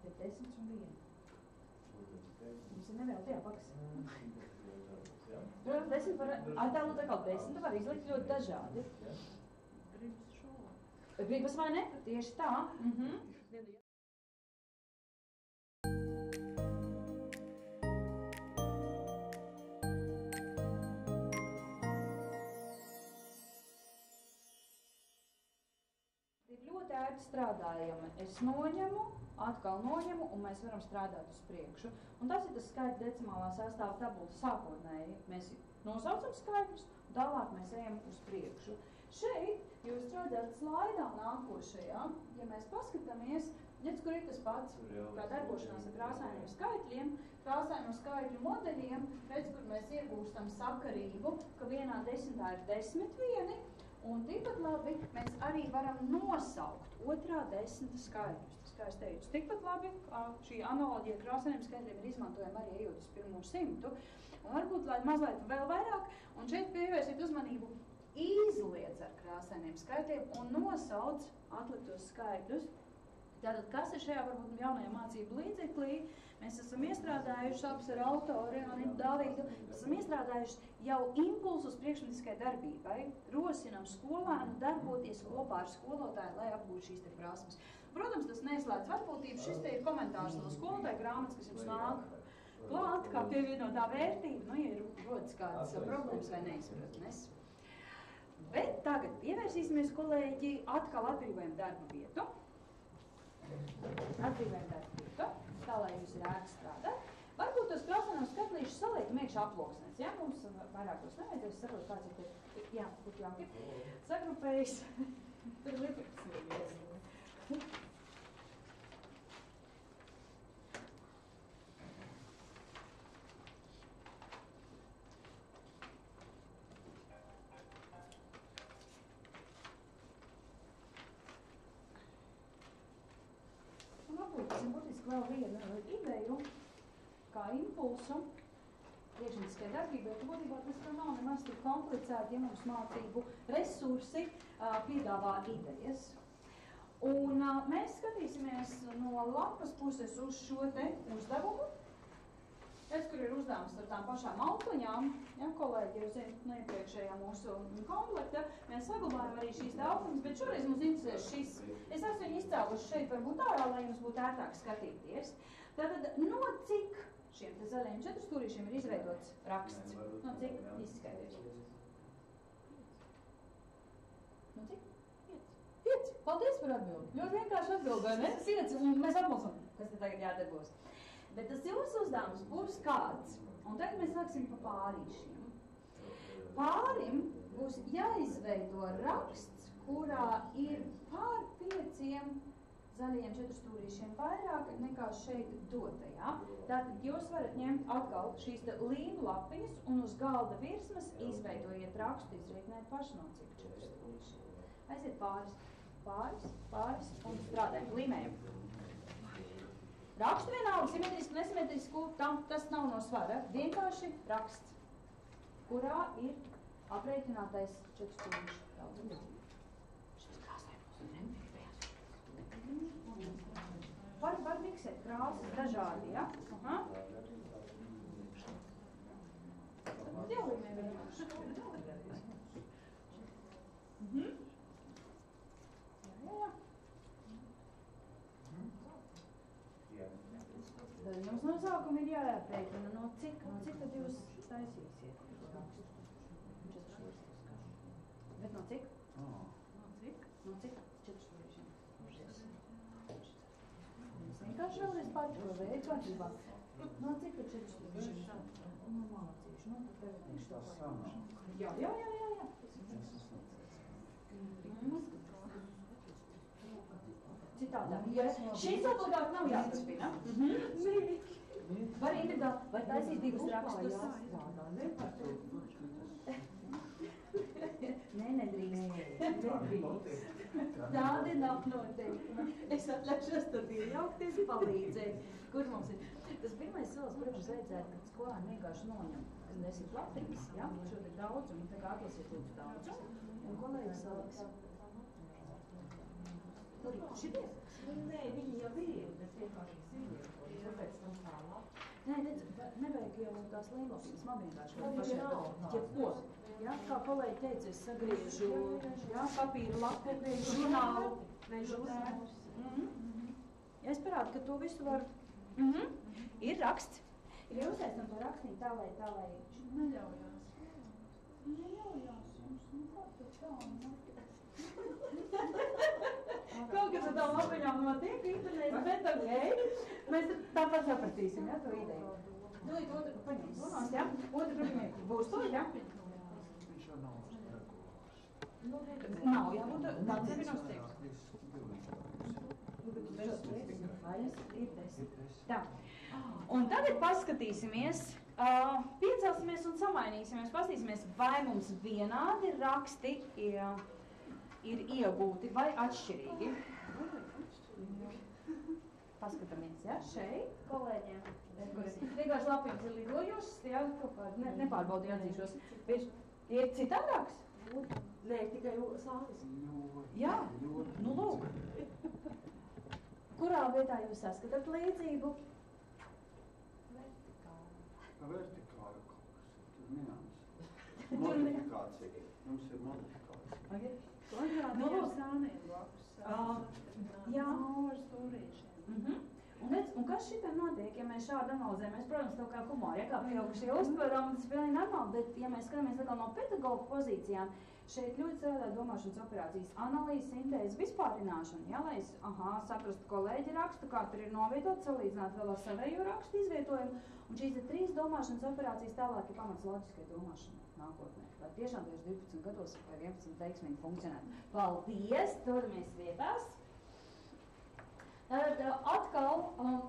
Ir 10 un 1. Mums ir nevēl tajā pakas. Protams, 10 var attēlot atkal 10, var izlikt ļoti dažādi. Gribas vai ne? Tieši tā. Ir ļoti ērti strādājami. Es noņemu, atkal noņemu, un mēs varam strādāt uz priekšu. Un tas ir tas skaitļa decimālā sastāva tabula sākotnēji. Mēs nosaucam skaitļus, un tālāk mēs ejam uz priekšu. Šeit jūs redzat slaidā nākošajā, ja mēs paskatāmies, redz, kur ir tas pats, kā darbošanās ar krāsainiem skaitļiem, krāsaino skaitļu modeļiem, redz, kur mēs iegūstam sakarību, ka vienā 10. ir 10 un tikpat labi mēs arī varam nosaukt otrā 10 skaitļus. Tas, kā es teicu, tikpat labi šī analoģija krāsainiem skaitļiem ir izmantojama arī ejot uz 100. Un varbūt, lai mazliet vēl vairāk, un šeit pievērsiet uzmanību, izliedz ar krāsainiem skaitļiem un nosauc atliktos skaitļus. Tātad, kas ir šajā varbūt jaunajā mācību līdzeklī? Mēs esam iestrādājuši abas ar autori un Dalīdu, esam iestrādājuši jau impulsus priekšmetiskai darbībai, rosinam skolēnu darboties kopā ar skolotāju, lai apgūtu šīs te prasmes. Protams, tas neizslēdz varbūtību, šis te ir komentārs no skolotāja grāmatas, kas jums nāk klāt, kā pievienotā vērtība, ja ir rodas kādas problēmas vai neizpratnes. Bet tagad pievērsīsimies, kolēģi, atkal atbrīvojam darba vietu. Tā, lai jūs ir ērti strādāt. Varbūt tos krāsainos skatlīšus saliekam iekšā aploksnēs, ja? Mums vairāk tos nevajadzēs, saprot, kāds ir te, jā, būtu jauki. Sagrupējis, tur ir liepaks. Būtiski vēl vienu ideju, kā impulsu priekšmetiskai darbībai, ka būtībā tas nav nemaz tik komplicēti, ja mums mācību resursi piedāvā idejas. Un mēs skatīsimies no lapas puses uz šo te uzdevumu. Es, kur ir uzdevums ar tām pašām aukliņām, ja, kolēģi, jūs zināt, no iepriekšējā mūsu komplekta, mēs saglabājam arī šīs te aukliņas, bet šoreiz mums interesē šis. Es esmu viņu izcēluši šeit varbūt ārā, lai jums būtu ērtāk skatīties. Tātad, no cik šiem te zaļajiem četrstūrīšiem ir izveidots raksts? No cik izskaities? No cik? 5. Paldies par atbildi. Ļoti vienkārši atbildi, vai ne? 5, un mēs apmulsam, kas te tagad jādarbos. Bet tas jūsu uzdevums būs kāds, un tagad mēs sāksim pa pārīšiem. Pārim būs jāizveido raksts, kurā ir pār 5 zaļajiem četrstūrīšiem vairāk nekā šeit dotajā. Tātad jūs varat ņemt atkal šīs līnu lapiņas un uz galda virsmas izveidojiet rakstu izrēķināt paši no cik 4 stūrīši. Aiziet pāris un strādājam, līmējam. Rakstu vienalga, simetriski, nesimetrisku, tas nav no svara. Vienkārši raksts, kurā ir aprēķinātais 4 stūrīši daudzums. Var miksēt krāsas dažādi, ja? Aha. Dievlīmē vienkārši. Tad jums no sākuma ir jāprēķina, no cik tad jūs taisīsiet rakstu? Bet no cik? No cik? 4 stūrīšiem. Vienkārši vēlreiz pārķo veidu kārtībā. No cik tad 4 stūrīšiem? Nu, mācīšu, nu, tad tev teikšu to paņemšu. Jā. Citādāk. Ja šīs obligāti nav jāturpina. Var individuāli, var taisīt 2 rakstus. Nē, nedrīkst. Tādi nav noteikumi. Es atļaušos tad iejaukties, palīdzēt. Kur mums ir? Tas pirmais solis, protams, vajadzētu, kad skolēni vienkārši noņem 10 latiņas, ja? Šo te daudzumu, tā kā atlasiet lūdzu daudzumu. Un kolēģis saliks. Šitie? Nē, viņi jau ir, bet vienkārši sīviem. Kāpēc tam tālāk? Nē, nevajag jau tās līmlapības, man vienkārši jebko. Ja, kā kolēģi teica, es sagriežu papīra lapu, žurnālu vai žurnālus. Ja es parādu, ka to visu var... Ir raksts. Ja uztaisam to rakstīju tā, lai... Neļaujās. Neļaujās jums, nu kā tad tā? Kaut kas ar tām lapiņām notiek internēs, bet okei. Mēs tāpat sapratīsim, ja, to ideju. Dulīt otru paņemt runās, ja? Otru paņemt būs to, ja? Viņš jau nav Nav, jā, tāds ir nosteiks. Tā. Un tagad paskatīsimies, piecelsimies un samainīsimies, paskatīsimies, vai mums vienādi raksti ir iegūti vai atšķirīgi. Paskatāmies, ja, šeit kolēģiem, vienkārši lapiņas ir lidojušas, ja, kaut kādi nepārbaudīju atzīšos. Ir citādāks? Nē, tikai sāvis. Jā, nu lūk. Kurā vietā jūs saskatāt līdzību? Vertikāli kaut kas ir, tur nianses. Modifikācija. Mums ir modifikācija. Nu, lūk. Sāniem blakus. Jā. Ar stūrīšiem. Un kas šitam notiek, ja mēs šādi analizējam? Mēs, protams, to kā humori, ja kā pieaugušie uztveram, tas ir pilnīgi normāli, bet ja mēs skatāmies atkal no pedagoga pozīcijām, šeit ļoti strādā domāšanas operācijas, analīzes, sintēzes, vispārināšana, ja, lai es, saprastu kolēģi rakstu, kā tur ir novietot, salīdzināt vēl ar savējo rakstu izvietojumu, un šīs ir 3 domāšanas operācijas tālāk ir pamats loģiskai domāšanai nākotnē, lai tiešām tieši 12 gados vai 11 veiksmīgi funkcionētu. Paldies, dodamies vietās! Atkal,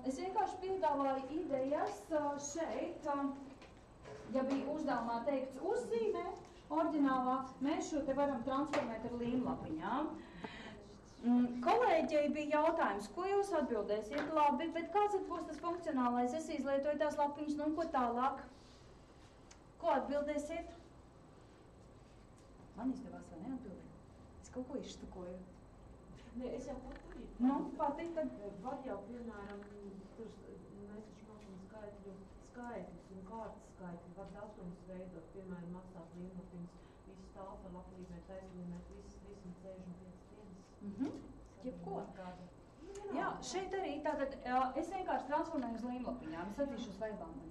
es vienkārši piedāvāju idejas šeit, ja bija uzdevumā teikts uzzīmē, oriģinālā, mēs šo te varam transformēt ar līmlapiņām. Kolēģei bija jautājums, ko jūs atbildēsiet? Labi, bet kāds būs tas funkcionālais? Es izlietoju tās lapiņas, nu un ko tālāk? Ko atbildēsiet? Man izdevās vai neatbildēju? Es kaut ko izštukoju. Nē, es jau pati. Nu, pati tad... Var jau, piemēram, tur mēs taču mācām skaitļus un kārtas skaitļi. Var datums veidot, piemēram, atstāt līmlapiņas, visu stāvu var aplīmēt, aizlīmēt, visam 65 dienas. Jebko. Jā, šeit arī tātad, es vienkārši transformēju uz līmlapiņām. Es atzīšos vaibām man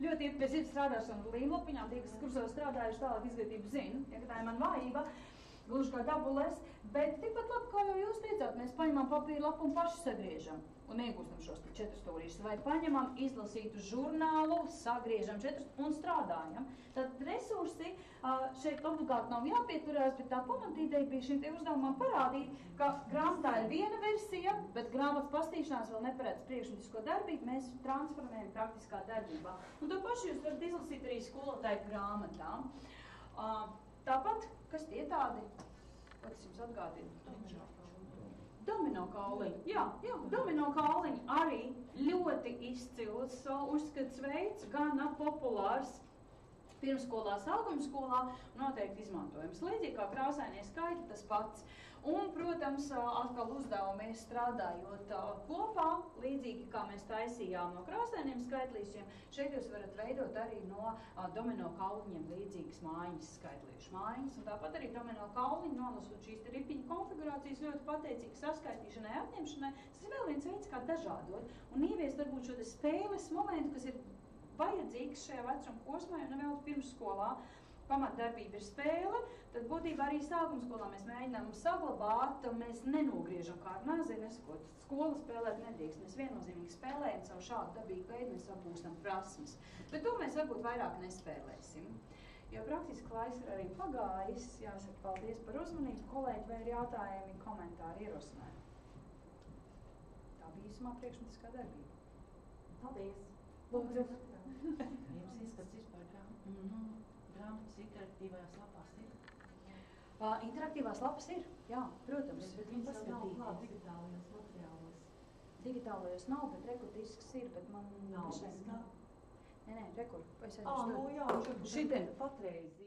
ļoti iet pie sirds strādāšana ar līmlapiņām. Tie, kas kursos strādājuši tālāk izglītību zina, ja tā ir man vājība. Gluži kā dabulēs, bet tikpat labi, kā jau jūs teicāt, mēs paņemam papīra lapu un paši sagriežam un iegūstam šos 4 stūrīšus. Vai paņemam izlasītu žurnālu, sagriežam 4 un strādājam. Tad resursi šeit obligāti nav jāpieturās, bet tā pamatīdeja bija šim te uzdevumam parādīt, ka grāmatā ir viena versija, bet grāmatas pastīšanās vēl neparedz priekšmetisko darbību, mēs transformējam praktiskā darbībā. Un to pašu jūs varat izlasīt arī skolotāju grāmatā. Tāpat, kas tie tādi, ko tas jums atgādina? Domino kauliņi. Jā, domino kauliņi arī ļoti izcils uzskats veids, gana populārs pirmsskolā, sākuma skolā, noteikti izmantojams. Līdzīgi kā krāsainie skaitļi, tas pats. Un, protams, atkal uzdevumi strādājot kopā, līdzīgi kā mēs taisījām no krāsainiem skaitlīšiem, šeit jūs varat veidot arī no domino kauliņiem līdzīgas mājiņas, skaitlīšu mājiņas. Un tāpat arī domino kauliņi, nolasot šīs ripiņu konfigurācijas, ļoti pateicīgi saskaitīšanai, atņemšanai. Tas ir vēl viens veids, kā dažādot un ieviest varbūt šo spēles momentu, kas ir vajadzīgs šajā vecuma posmā, jo nevēl pirmsskolā pamatdarbība ir spēle, tad būtībā arī sākuma skolā mēs mēģinām saglabāt, mēs nenogriežam kā ar nazi, nesakot, skola spēlēt nedrīkst. Mēs viennozīmīgi spēlējam savu šādu dabīgu veidu, mēs apgūstam prasmes. Bet to mēs varbūt vairāk nespēlēsim. Jo praktiski laiks ir arī pagājis, jāsaka paldies par uzmanību, kolēģi, vai ir jautājumi, komentāri, ierosinājumi. Tā bija īsumā priekšmetiskā darbība. Paldies! Lūdzu. Jums izskats vispār grāmatas interaktīvajās lapās ir? Interaktīvās lapas ir, jā, protams. Bet viņas vēl nav klāt digitālajos materiālos. Digitālajos nav, bet rekordisks ir, bet man... Nav. Nē, rekur, vai es Jā, šitien. patreiz.